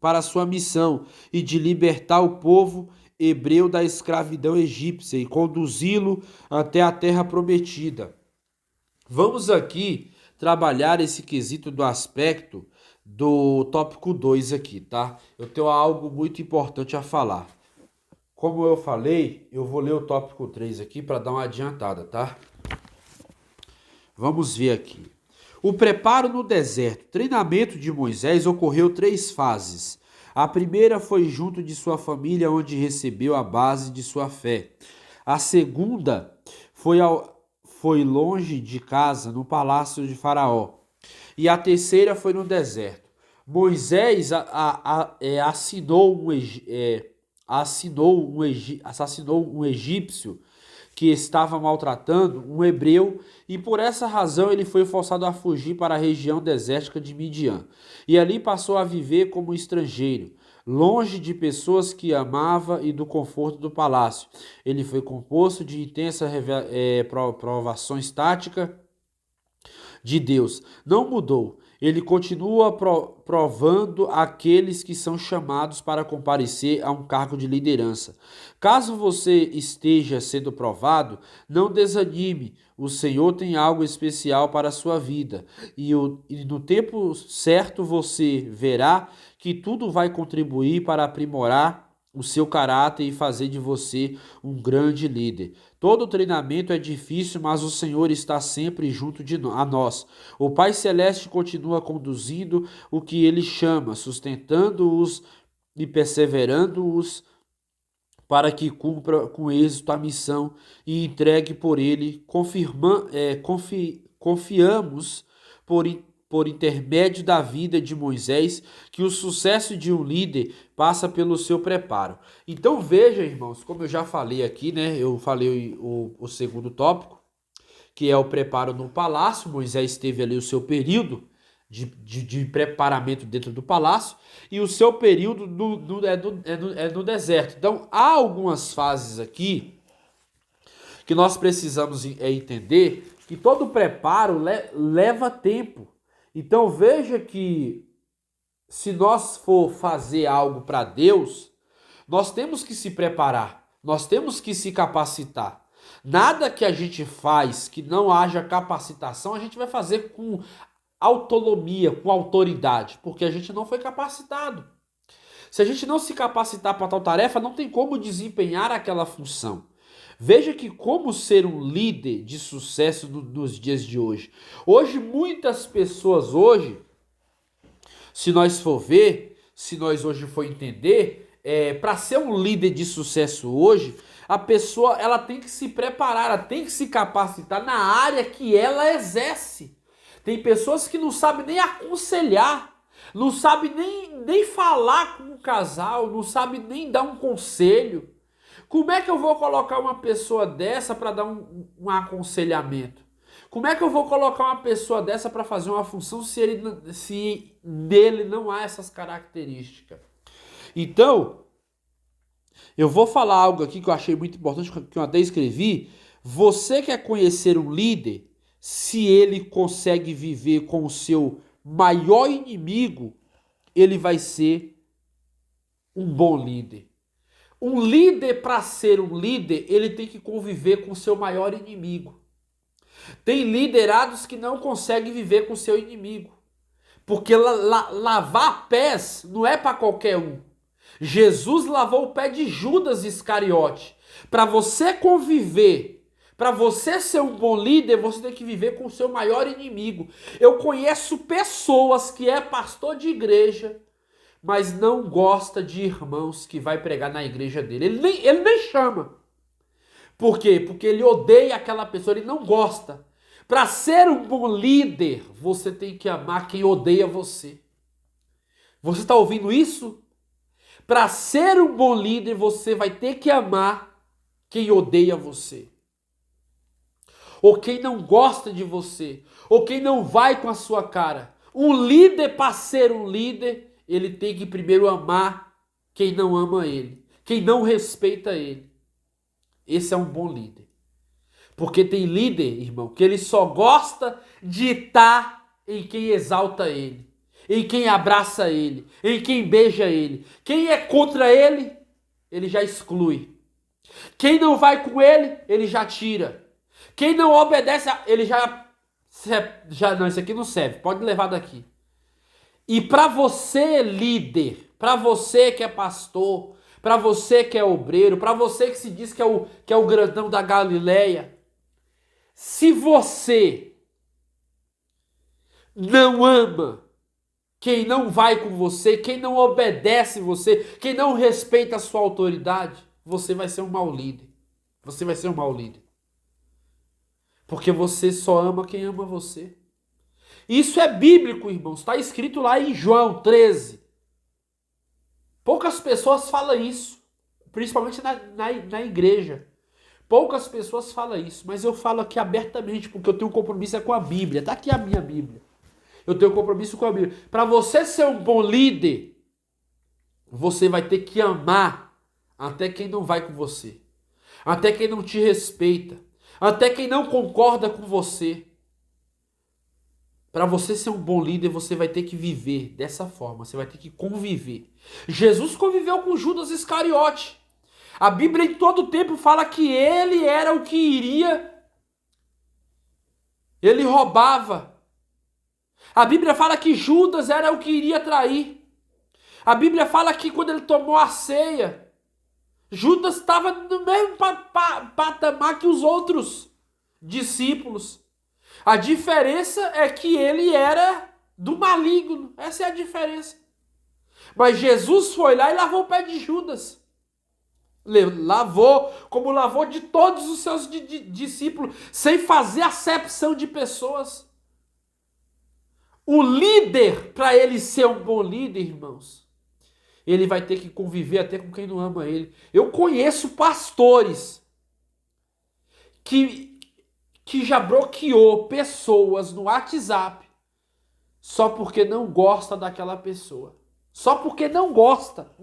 para sua missão e de libertar o povo hebreu da escravidão egípcia e conduzi-lo até a terra prometida. Vamos aqui trabalhar esse quesito do aspecto do tópico 2 aqui, tá? Eu tenho algo muito importante a falar. Como eu falei, eu vou ler o tópico 3 aqui para dar uma adiantada, tá? Vamos ver aqui. O preparo no deserto. O treinamento de Moisés ocorreu 3 fases. A primeira foi junto de sua família, onde recebeu a base de sua fé. A segunda foi longe de casa, no palácio de Faraó. E a terceira foi no deserto. Moisés assassinou um egípcio que estava maltratando um hebreu, e por essa razão ele foi forçado a fugir para a região desértica de Midian. E ali passou a viver como estrangeiro, longe de pessoas que amava e do conforto do palácio. Ele foi composto de intensas provações táticas de Deus. Não mudou. Ele continua provando aqueles que são chamados para comparecer a um cargo de liderança. Caso você esteja sendo provado, não desanime. O Senhor tem algo especial para a sua vida. E no tempo certo você verá que tudo vai contribuir para aprimorar o seu caráter e fazer de você um grande líder. Todo treinamento é difícil, mas o Senhor está sempre junto a nós. O Pai Celeste continua conduzindo o que Ele chama, sustentando-os e perseverando-os para que cumpra com êxito a missão e entregue por Ele. Confiamos por intermédio da vida de Moisés, que o sucesso de um líder passa pelo seu preparo. Então veja, irmãos, como eu já falei aqui, né? Eu falei o segundo tópico, que é o preparo no palácio. Moisés teve ali o seu período de preparamento dentro do palácio, e o seu período no deserto. Então há algumas fases aqui que nós precisamos entender que todo preparo leva tempo. Então veja que se nós for fazer algo para Deus, nós temos que se preparar, nós temos que se capacitar. Nada que a gente faz que não haja capacitação, a gente vai fazer com autonomia, com autoridade, porque a gente não foi capacitado. Se a gente não se capacitar para tal tarefa, não tem como desempenhar aquela função. Veja que como ser um líder de sucesso nos dias de hoje. Hoje, muitas pessoas se nós for ver, se nós hoje for entender, para ser um líder de sucesso hoje, a pessoa ela tem que se preparar, ela tem que se capacitar na área que ela exerce. Tem pessoas que não sabem nem aconselhar, não sabem nem falar com o casal, não sabem nem dar um conselho. Como é que eu vou colocar uma pessoa dessa para dar um aconselhamento? Como é que eu vou colocar uma pessoa dessa para fazer uma função se nele não há essas características? Então, eu vou falar algo aqui que eu achei muito importante, que eu até escrevi. Você quer conhecer um líder? se ele consegue viver com o seu maior inimigo, ele vai ser um bom líder. Um líder, para ser um líder, ele tem que conviver com o seu maior inimigo. Tem liderados que não conseguem viver com o seu inimigo. Porque lavar pés não é para qualquer um. Jesus lavou o pé de Judas Iscariote. Para você conviver, para você ser um bom líder, você tem que viver com o seu maior inimigo. Eu conheço pessoas que é pastor de igreja, mas não gosta de irmãos que vai pregar na igreja dele. Ele nem chama. Por quê? Porque ele odeia aquela pessoa, ele não gosta. Para ser um bom líder, você tem que amar quem odeia você. Você está ouvindo isso? Para ser um bom líder, você vai ter que amar quem odeia você. Ou quem não gosta de você. Ou quem não vai com a sua cara. Um líder, para ser um líder, ele tem que primeiro amar quem não ama ele. Quem não respeita ele. Esse é um bom líder. Porque tem líder, irmão, que ele só gosta de estar em quem exalta ele, em quem abraça ele, em quem beija ele. Quem é contra ele, ele já exclui. Quem não vai com ele, ele já tira. Quem não obedece, ele já não, isso aqui não serve, pode levar daqui. E para você, líder, para você que é pastor, para você que é obreiro, para você que se diz que é o grandão da Galileia, se você não ama quem não vai com você, quem não obedece você, quem não respeita a sua autoridade, você vai ser um mau líder. Você vai ser um mau líder. Porque você só ama quem ama você. Isso é bíblico, irmãos. Está escrito lá em João 13. Poucas pessoas falam isso. Principalmente na igreja. Poucas pessoas falam isso, mas eu falo aqui abertamente, porque eu tenho um compromisso com a Bíblia. Está aqui a minha Bíblia. Eu tenho um compromisso com a Bíblia. Para você ser um bom líder, você vai ter que amar até quem não vai com você. Até quem não te respeita. Até quem não concorda com você. Para você ser um bom líder, você vai ter que viver dessa forma. Você vai ter que conviver. Jesus conviveu com Judas Iscariote. A Bíblia em todo tempo fala que ele era o que iria. Ele roubava. A Bíblia fala que Judas era o que iria trair. A Bíblia fala que quando ele tomou a ceia, Judas estava no mesmo patamar que os outros discípulos. A diferença é que ele era do maligno. Essa é a diferença. Mas Jesus foi lá e lavou o pé de Judas. Lavou, como lavou de todos os seus discípulos, sem fazer acepção de pessoas. O líder, para ele ser um bom líder, irmãos, ele vai ter que conviver até com quem não ama ele. Eu conheço pastores que já bloqueou pessoas no WhatsApp só porque não gosta daquela pessoa. Só porque não gosta.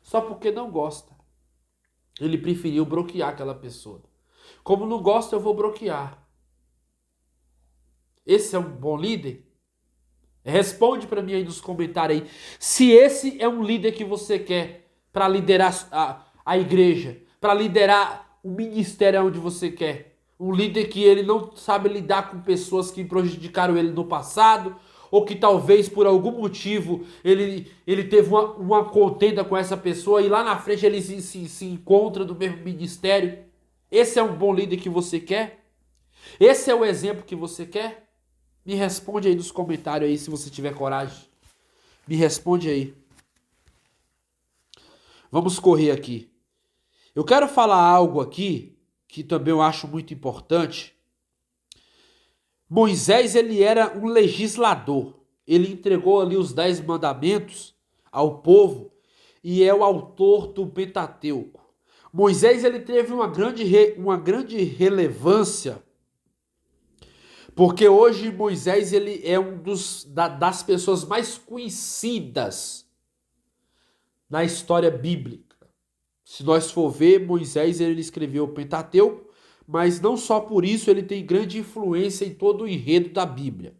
Só porque não gosta. Ele preferiu bloquear aquela pessoa. Como não gosta, eu vou bloquear. Esse é um bom líder? Responde para mim aí nos comentários aí. Se esse é um líder que você quer para liderar a igreja, para liderar o ministério onde você quer. Um líder que ele não sabe lidar com pessoas que prejudicaram ele no passado, ou que talvez por algum motivo ele teve uma contenda com essa pessoa e lá na frente ele se encontra no mesmo ministério. Esse é um bom líder que você quer? Esse é o exemplo que você quer? Me responde aí nos comentários aí se você tiver coragem. Me responde aí. Vamos correr aqui. Eu quero falar algo aqui que também eu acho muito importante. Moisés, ele era um legislador. Ele entregou ali os 10 mandamentos ao povo e é o autor do Pentateuco. Moisés, ele teve uma grande relevância, porque hoje Moisés, ele é um das pessoas mais conhecidas na história bíblica. Se nós for ver, Moisés, ele escreveu o Pentateuco, mas não só por isso ele tem grande influência em todo o enredo da Bíblia.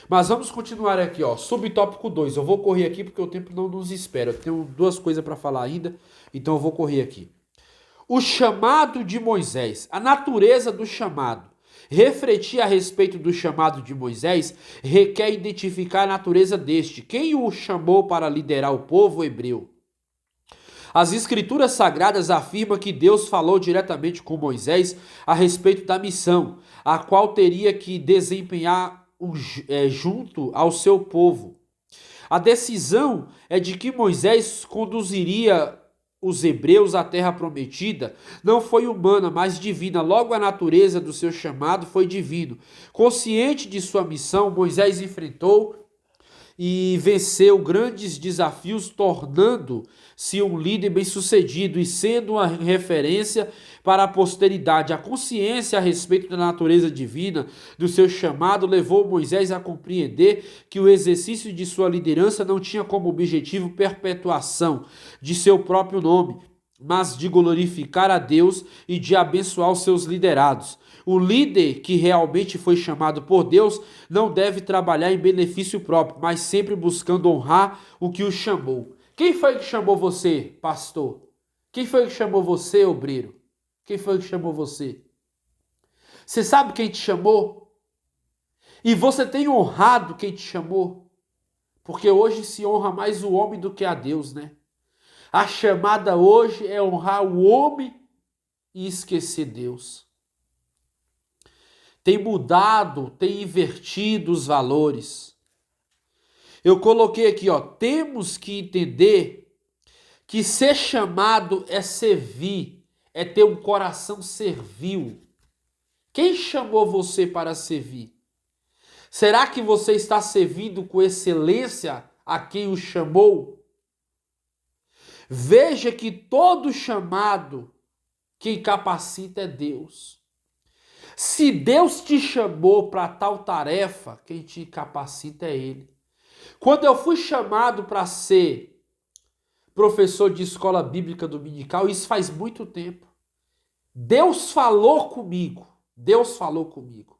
Mas vamos continuar aqui, ó, subtópico 2. Eu vou correr aqui porque o tempo não nos espera. Eu tenho duas coisas para falar ainda, então eu vou correr aqui. O chamado de Moisés, a natureza do chamado. Refletir a respeito do chamado de Moisés requer identificar a natureza deste. Quem o chamou para liderar o povo hebreu? As escrituras sagradas afirmam que Deus falou diretamente com Moisés a respeito da missão, a qual teria que desempenhar junto ao seu povo. A decisão é de que Moisés conduziria os hebreus à terra prometida não foi humana, mas divina. Logo, a natureza do seu chamado foi divino. Consciente de sua missão, Moisés enfrentou e venceu grandes desafios, tornando-se um líder bem-sucedido e sendo uma referência para a posteridade. A consciência a respeito da natureza divina do seu chamado levou Moisés a compreender que o exercício de sua liderança não tinha como objetivo perpetuação de seu próprio nome, mas de glorificar a Deus e de abençoar os seus liderados. O líder que realmente foi chamado por Deus não deve trabalhar em benefício próprio, mas sempre buscando honrar o que o chamou. Quem foi que chamou você, pastor? Quem foi que chamou você, obreiro? Quem foi que chamou você? Você sabe quem te chamou? E você tem honrado quem te chamou? Porque hoje se honra mais o homem do que a Deus, né? A chamada hoje é honrar o homem e esquecer Deus. Tem mudado, tem invertido os valores. Eu coloquei aqui, ó, temos que entender que ser chamado é servir, é ter um coração servil. Quem chamou você para servir? Será que você está servindo com excelência a quem o chamou? Veja que todo chamado, quem capacita é Deus. Se Deus te chamou para tal tarefa, quem te capacita é Ele. Quando eu fui chamado para ser professor de escola bíblica dominical, isso faz muito tempo. Deus falou comigo. Deus falou comigo.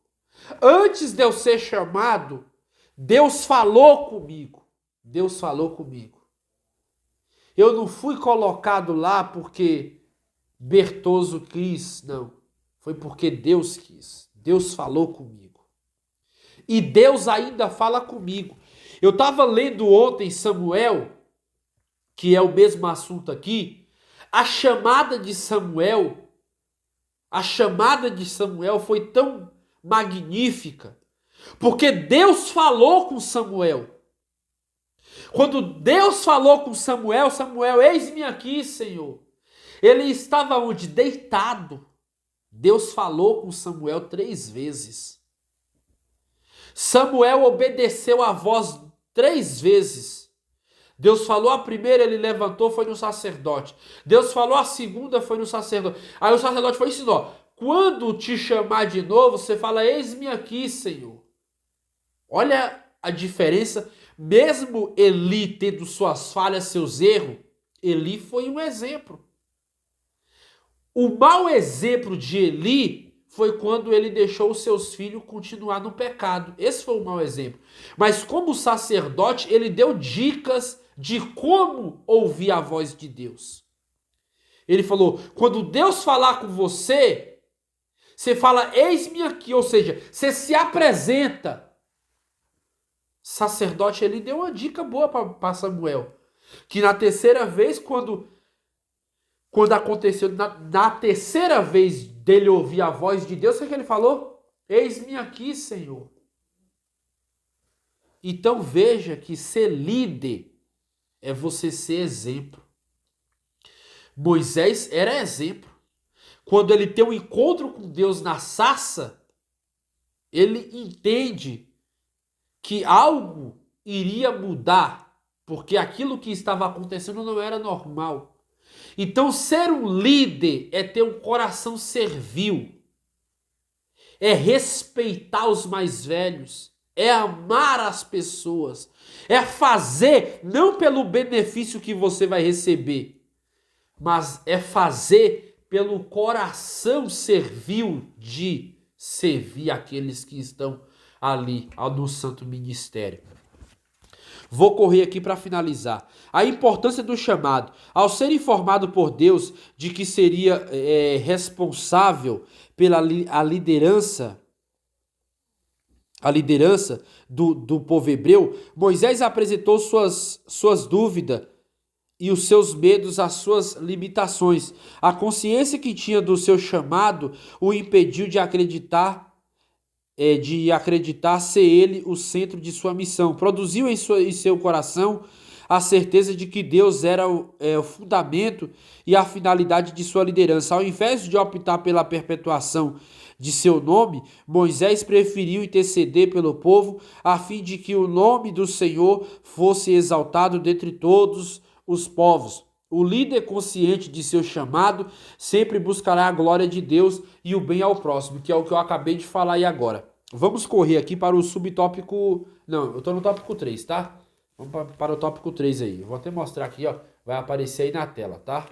Antes de eu ser chamado, Deus falou comigo. Deus falou comigo. Eu não fui colocado lá porque Bertoso quis, não. Foi porque Deus quis. Deus falou comigo. E Deus ainda fala comigo. Eu estava lendo ontem Samuel, que é o mesmo assunto aqui. A chamada de Samuel foi tão magnífica, porque Deus falou com Samuel. Quando Deus falou com Samuel, Samuel, eis-me aqui, Senhor. Ele estava onde? Deitado. Deus falou com Samuel 3 vezes. Samuel obedeceu a voz 3 vezes. Deus falou a primeira, ele levantou, foi no sacerdote. Deus falou a segunda, foi no sacerdote. Aí o sacerdote foi e ensinou: quando te chamar de novo, você fala, eis-me aqui, Senhor. Olha a diferença. Mesmo Eli tendo suas falhas, seus erros, Eli foi um exemplo. O mau exemplo de Eli foi quando ele deixou os seus filhos continuar no pecado. Esse foi o mau exemplo. Mas como sacerdote, ele deu dicas de como ouvir a voz de Deus. Ele falou, quando Deus falar com você, você fala, eis-me aqui, ou seja, você se apresenta. Sacerdote, ele deu uma dica boa para Samuel, que na terceira vez, quando aconteceu, na terceira vez dele ouvir a voz de Deus, o que ele falou? Eis-me aqui, Senhor. Então veja que ser líder é você ser exemplo. Moisés era exemplo. Quando ele tem um encontro com Deus na sarça, ele entende que algo iria mudar, porque aquilo que estava acontecendo não era normal. Então, ser um líder é ter um coração servil, é respeitar os mais velhos, é amar as pessoas, é fazer não pelo benefício que você vai receber, mas é fazer pelo coração servil de servir aqueles que estão ali no santo ministério. Vou correr aqui para finalizar. A importância do chamado. Ao ser informado por Deus de que seria responsável pela a liderança do povo hebreu, Moisés apresentou suas dúvidas e os seus medos, as suas limitações. A consciência que tinha do seu chamado o impediu de acreditar ser ele o centro de sua missão. Produziu em seu coração a certeza de que Deus era o fundamento e a finalidade de sua liderança. Ao invés de optar pela perpetuação de seu nome, Moisés preferiu interceder pelo povo a fim de que o nome do Senhor fosse exaltado dentre todos os povos. O líder consciente de seu chamado sempre buscará a glória de Deus e o bem ao próximo, que é o que eu acabei de falar aí agora. Vamos correr aqui para o subtópico... Não, eu estou no tópico 3, tá? Vamos para o tópico 3 aí. Eu vou até mostrar aqui, ó. Vai aparecer aí na tela, tá?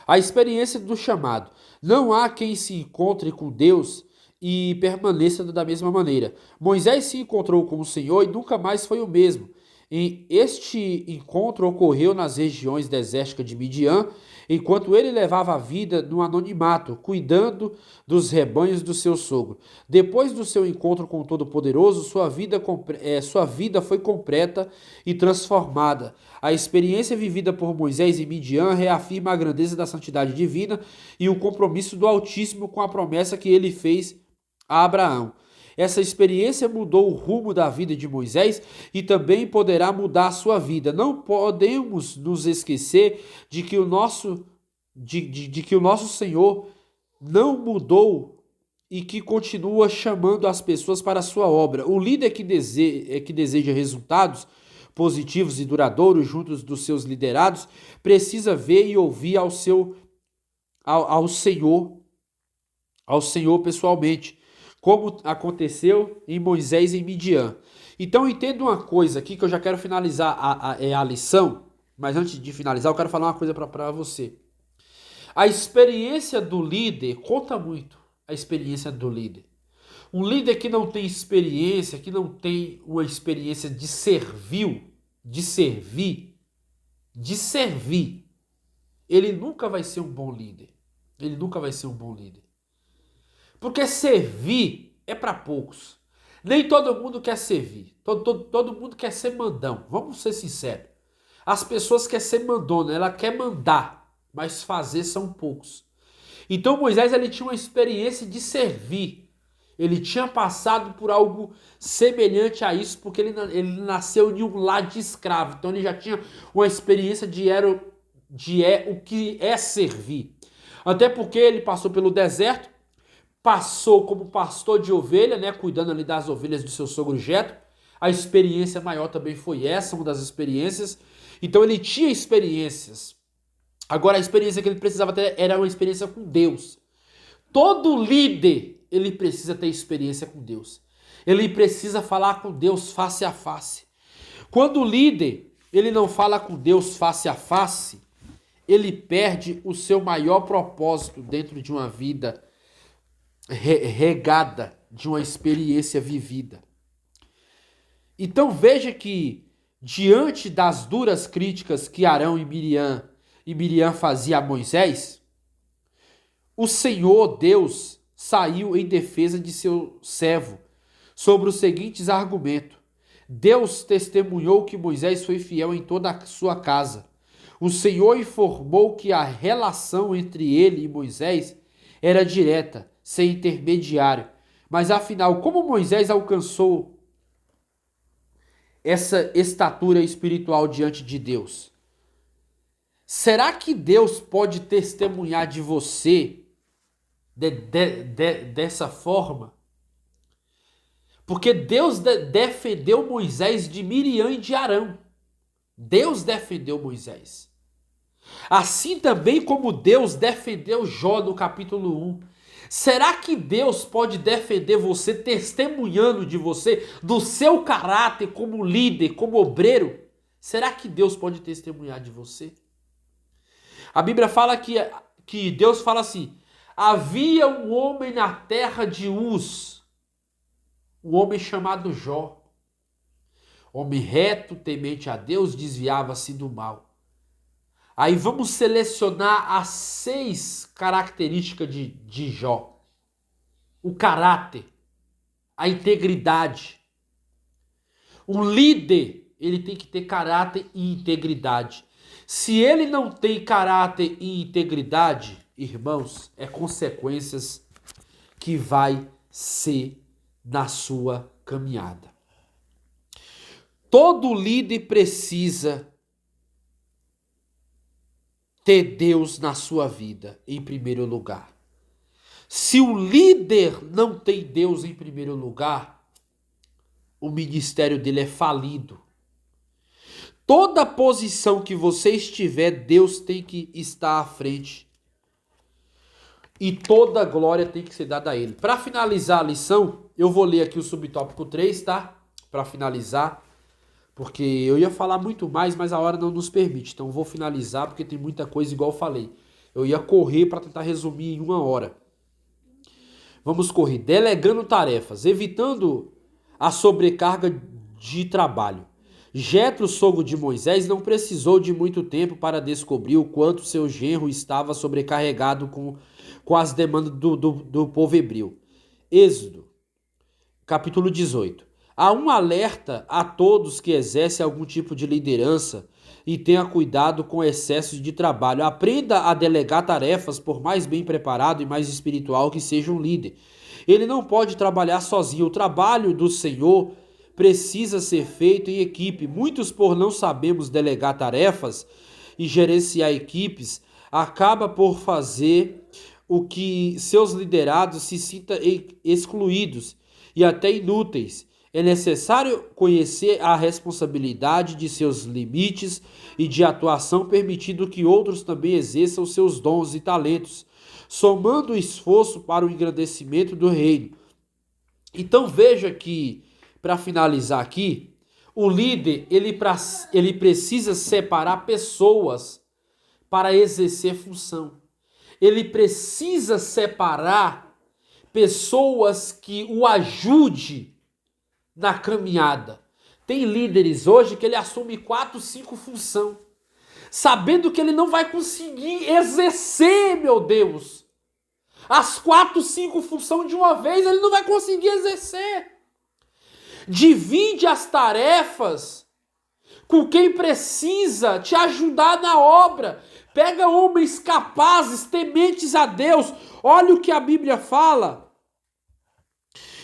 A experiência do chamado. Não há quem se encontre com Deus e permaneça da mesma maneira. Moisés se encontrou com o Senhor e nunca mais foi o mesmo. Este encontro ocorreu nas regiões desérticas de Midian, enquanto ele levava a vida no anonimato, cuidando dos rebanhos do seu sogro. Depois do seu encontro com o Todo-Poderoso, sua vida foi completa e transformada. A experiência vivida por Moisés em Midian reafirma a grandeza da santidade divina e o compromisso do Altíssimo com a promessa que ele fez a Abraão. Essa experiência mudou o rumo da vida de Moisés e também poderá mudar a sua vida. Não podemos nos esquecer de que o nosso Senhor não mudou e que continua chamando as pessoas para a sua obra. O líder que deseja resultados positivos e duradouros juntos dos seus liderados precisa ver e ouvir ao Senhor pessoalmente, como aconteceu em Moisés em Midian. Então entenda uma coisa aqui que eu já quero finalizar a lição, mas antes de finalizar eu quero falar uma coisa para você. A experiência do líder conta muito, a experiência do líder. Um líder que não tem experiência, que não tem uma experiência de servir, ele nunca vai ser um bom líder. Ele nunca vai ser um bom líder. Porque servir é para poucos. Nem todo mundo quer servir. Todo mundo quer ser mandão. Vamos ser sinceros. As pessoas querem ser mandona. Ela quer mandar. Mas fazer são poucos. Então Moisés ele tinha uma experiência de servir. Ele tinha passado por algo semelhante a isso. Porque ele nasceu de um lar de escravo. Então ele já tinha uma experiência de o que é servir. Até porque ele passou pelo deserto. Passou como pastor de ovelha, né, cuidando ali das ovelhas do seu sogro Jetro. A experiência maior também foi essa, uma das experiências. Então ele tinha experiências. Agora a experiência que ele precisava ter era uma experiência com Deus. Todo líder, ele precisa ter experiência com Deus. Ele precisa falar com Deus face a face. Quando o líder, ele não fala com Deus face a face, ele perde o seu maior propósito dentro de uma vida regada de uma experiência vivida. Então veja que diante das duras críticas que Arão e Miriam faziam a Moisés, o Senhor Deus saiu em defesa de seu servo sobre os seguintes argumentos. Deus testemunhou que Moisés foi fiel em toda a sua casa. O Senhor informou que a relação entre ele e Moisés era direta, sem intermediário. Mas afinal, como Moisés alcançou essa estatura espiritual diante de Deus? Será que Deus pode testemunhar de você dessa forma? Porque Deus defendeu Moisés de Miriam e de Arão. Deus defendeu Moisés. Assim também como Deus defendeu Jó no capítulo 1. Será que Deus pode defender você testemunhando de você, do seu caráter como líder, como obreiro? Será que Deus pode testemunhar de você? A Bíblia fala que que Deus fala assim: havia um homem na terra de Uz, um homem chamado Jó. Homem reto, temente a Deus, desviava-se do mal. Aí vamos selecionar as 6 características de Jó. O caráter, a integridade. Um líder, ele tem que ter caráter e integridade. Se ele não tem caráter e integridade, irmãos, é consequências que vai ser na sua caminhada. Todo líder precisa ter Deus na sua vida em primeiro lugar. Se o líder não tem Deus em primeiro lugar, o ministério dele é falido. Toda posição que você estiver, Deus tem que estar à frente. E toda glória tem que ser dada a ele. Para finalizar a lição, eu vou ler aqui o subtópico 3, tá? Para finalizar. Porque eu ia falar muito mais, mas a hora não nos permite. Então eu vou finalizar porque tem muita coisa igual eu falei. Eu ia correr para tentar resumir em 1 hora. Vamos correr. Delegando tarefas, evitando a sobrecarga de trabalho. Jetro, sogro de Moisés, não precisou de muito tempo para descobrir o quanto seu genro estava sobrecarregado com as demandas do povo hebreu. Êxodo, capítulo 18. Há um alerta a todos que exercem algum tipo de liderança e tenha cuidado com excesso de trabalho. Aprenda a delegar tarefas, por mais bem preparado e mais espiritual que seja um líder. Ele não pode trabalhar sozinho. O trabalho do Senhor precisa ser feito em equipe. Muitos, por não sabermos delegar tarefas e gerenciar equipes, acaba por fazer o que seus liderados se sintam excluídos e até inúteis. É necessário conhecer a responsabilidade de seus limites e de atuação, permitindo que outros também exerçam seus dons e talentos, somando o esforço para o engrandecimento do reino. Então veja que, para finalizar aqui, o líder ele precisa separar pessoas para exercer função. Ele precisa separar pessoas que o ajude na caminhada. Tem líderes hoje que ele assume 4, 5 funções, sabendo que ele não vai conseguir exercer, meu Deus, as 4, 5 funções de uma vez, ele não vai conseguir exercer. Divide as tarefas com quem precisa te ajudar na obra. Pega homens capazes, tementes a Deus. Olha o que a Bíblia fala.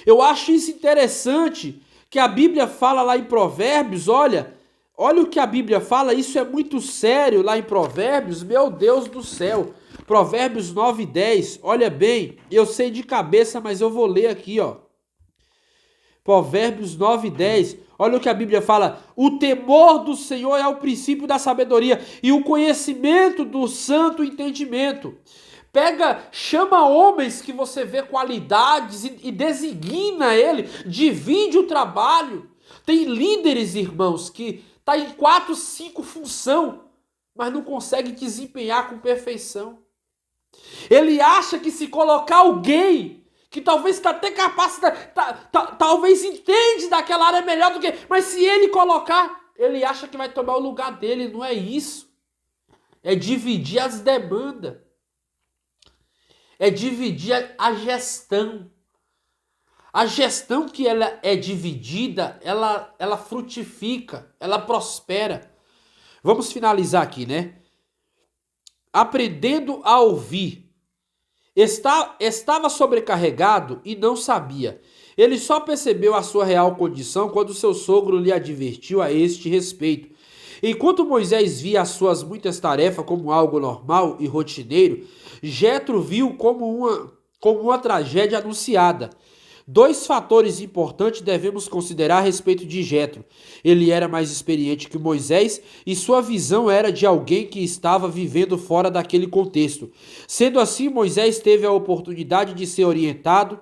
Eu acho isso interessante, que a Bíblia fala lá em Provérbios, olha o que a Bíblia fala, isso é muito sério lá em Provérbios, meu Deus do céu. Provérbios 9:10, olha bem, eu sei de cabeça, mas eu vou ler aqui, ó. Provérbios 9:10, olha o que a Bíblia fala: o temor do Senhor é o princípio da sabedoria e o conhecimento do santo entendimento. Chama homens que você vê qualidades e designa ele, divide o trabalho. Tem líderes, irmãos, que tá em 4, 5 funções, mas não consegue desempenhar com perfeição. Ele acha que se colocar alguém que talvez está até capacitado, talvez entende daquela área melhor do que, mas se ele colocar, ele acha que vai tomar o lugar dele. Não é isso. É dividir as demandas. É dividir a gestão. A gestão que ela é dividida, ela frutifica, ela prospera. Vamos finalizar aqui, né? Aprendendo a ouvir. Estava sobrecarregado e não sabia. Ele só percebeu a sua real condição quando seu sogro lhe advertiu a este respeito. Enquanto Moisés via as suas muitas tarefas como algo normal e rotineiro, Jetro viu como uma tragédia anunciada. 2 fatores importantes devemos considerar a respeito de Jetro. Ele era mais experiente que Moisés e sua visão era de alguém que estava vivendo fora daquele contexto. Sendo assim, Moisés teve a oportunidade de ser orientado,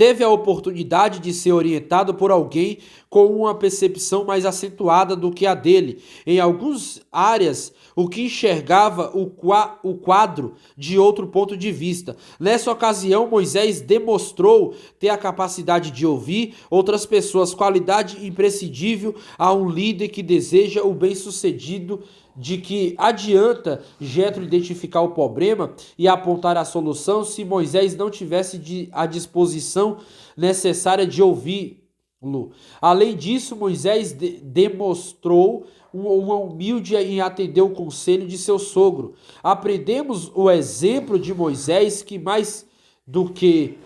teve a oportunidade de ser orientado por alguém com uma percepção mais acentuada do que a dele. Em algumas áreas, o que enxergava o quadro de outro ponto de vista. Nessa ocasião, Moisés demonstrou ter a capacidade de ouvir outras pessoas, qualidade imprescindível a um líder que deseja o bem-sucedido. De que adianta Jetro identificar o problema e apontar a solução se Moisés não tivesse a disposição necessária de ouvi-lo. Além disso, Moisés demonstrou uma humilde em atender o conselho de seu sogro. Aprendemos o exemplo de Moisés que mais do que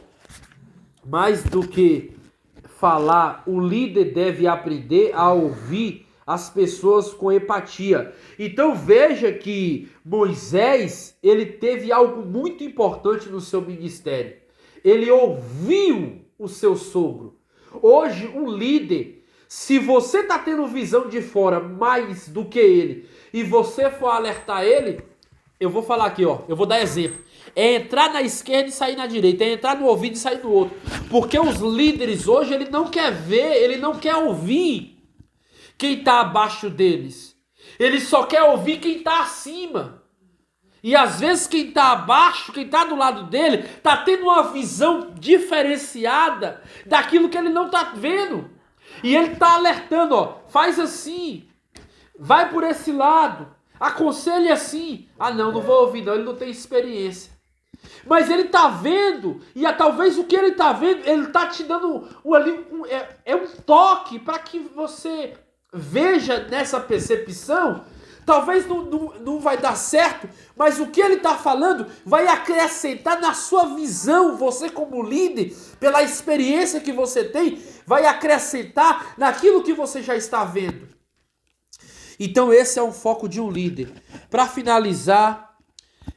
falar, o líder deve aprender a ouvir as pessoas com empatia. Então veja que Moisés, ele teve algo muito importante no seu ministério. Ele ouviu o seu sogro. Hoje, um líder, se você está tendo visão de fora mais do que ele, e você for alertar ele, eu vou falar aqui, ó, eu vou dar exemplo. É entrar na esquerda e sair na direita, é entrar no ouvido e sair no outro. Porque os líderes hoje, ele não quer ver, ele não quer ouvir quem está abaixo deles. Ele só quer ouvir quem está acima. E às vezes quem está abaixo, quem está do lado dele, está tendo uma visão diferenciada daquilo que ele não está vendo. E ele está alertando, ó, faz assim, vai por esse lado, aconselhe assim. Ah não, não vou ouvir não, ele não tem experiência. Mas ele está vendo, e talvez o que ele está vendo, ele está te dando um toque para que você veja nessa percepção. Talvez não vai dar certo, mas o que ele está falando vai acrescentar na sua visão. Você como líder, pela experiência que você tem, vai acrescentar naquilo que você já está vendo. Então esse é o foco de um líder. Para finalizar,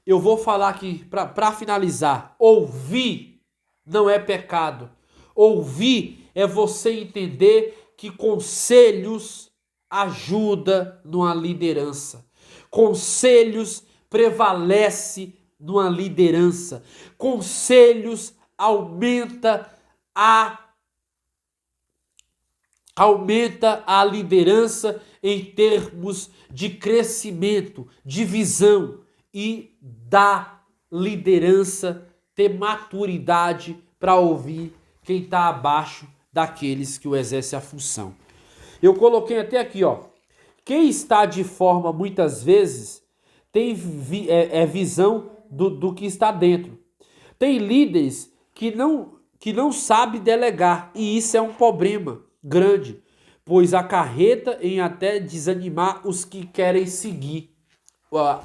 eu vou falar aqui, para finalizar, ouvir não é pecado. Ouvir é você entender que conselhos ajuda numa liderança. Conselhos prevalece numa liderança. Conselhos aumenta a liderança em termos de crescimento, de visão e da liderança ter maturidade para ouvir quem está abaixo daqueles que o exercem a função. Eu coloquei até aqui, ó. Quem está de forma, muitas vezes, tem visão do que está dentro. Tem líderes que não sabem delegar, e isso é um problema grande, pois acarreta em até desanimar os que querem seguir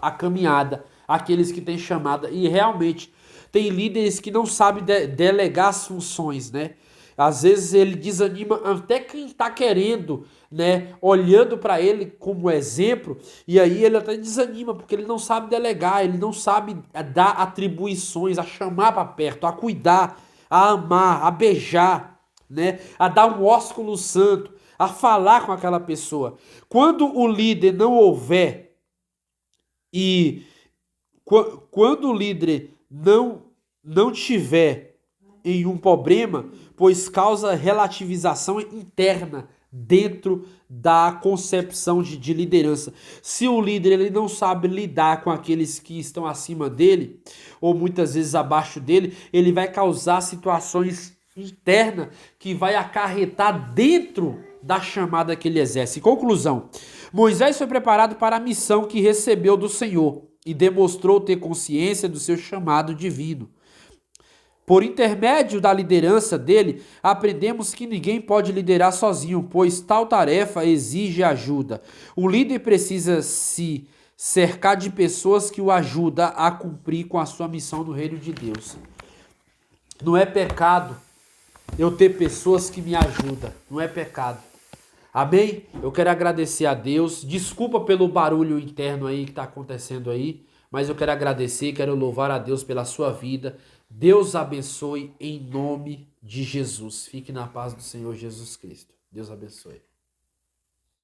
a caminhada, aqueles que têm chamada. E realmente, tem líderes que não sabem delegar as funções, né? Às vezes ele desanima até quem está querendo, né, olhando para ele como exemplo, e aí ele até desanima, porque ele não sabe delegar, ele não sabe dar atribuições, a chamar para perto, a cuidar, a amar, a beijar, né, a dar um ósculo santo, a falar com aquela pessoa. Quando o líder não houver e quando o líder não tiver em um problema, pois causa relativização interna dentro da concepção de liderança. Se o líder ele não sabe lidar com aqueles que estão acima dele, ou muitas vezes abaixo dele, ele vai causar situações internas que vai acarretar dentro da chamada que ele exerce. Conclusão: Moisés foi preparado para a missão que recebeu do Senhor e demonstrou ter consciência do seu chamado divino. Por intermédio da liderança dele, aprendemos que ninguém pode liderar sozinho, pois tal tarefa exige ajuda. O líder precisa se cercar de pessoas que o ajudam a cumprir com a sua missão no reino de Deus. Não é pecado eu ter pessoas que me ajudam, não é pecado. Amém? Eu quero agradecer a Deus. Desculpa pelo barulho interno aí que está acontecendo aí, mas eu quero agradecer, quero louvar a Deus pela sua vida. Deus abençoe em nome de Jesus. Fique na paz do Senhor Jesus Cristo. Deus abençoe.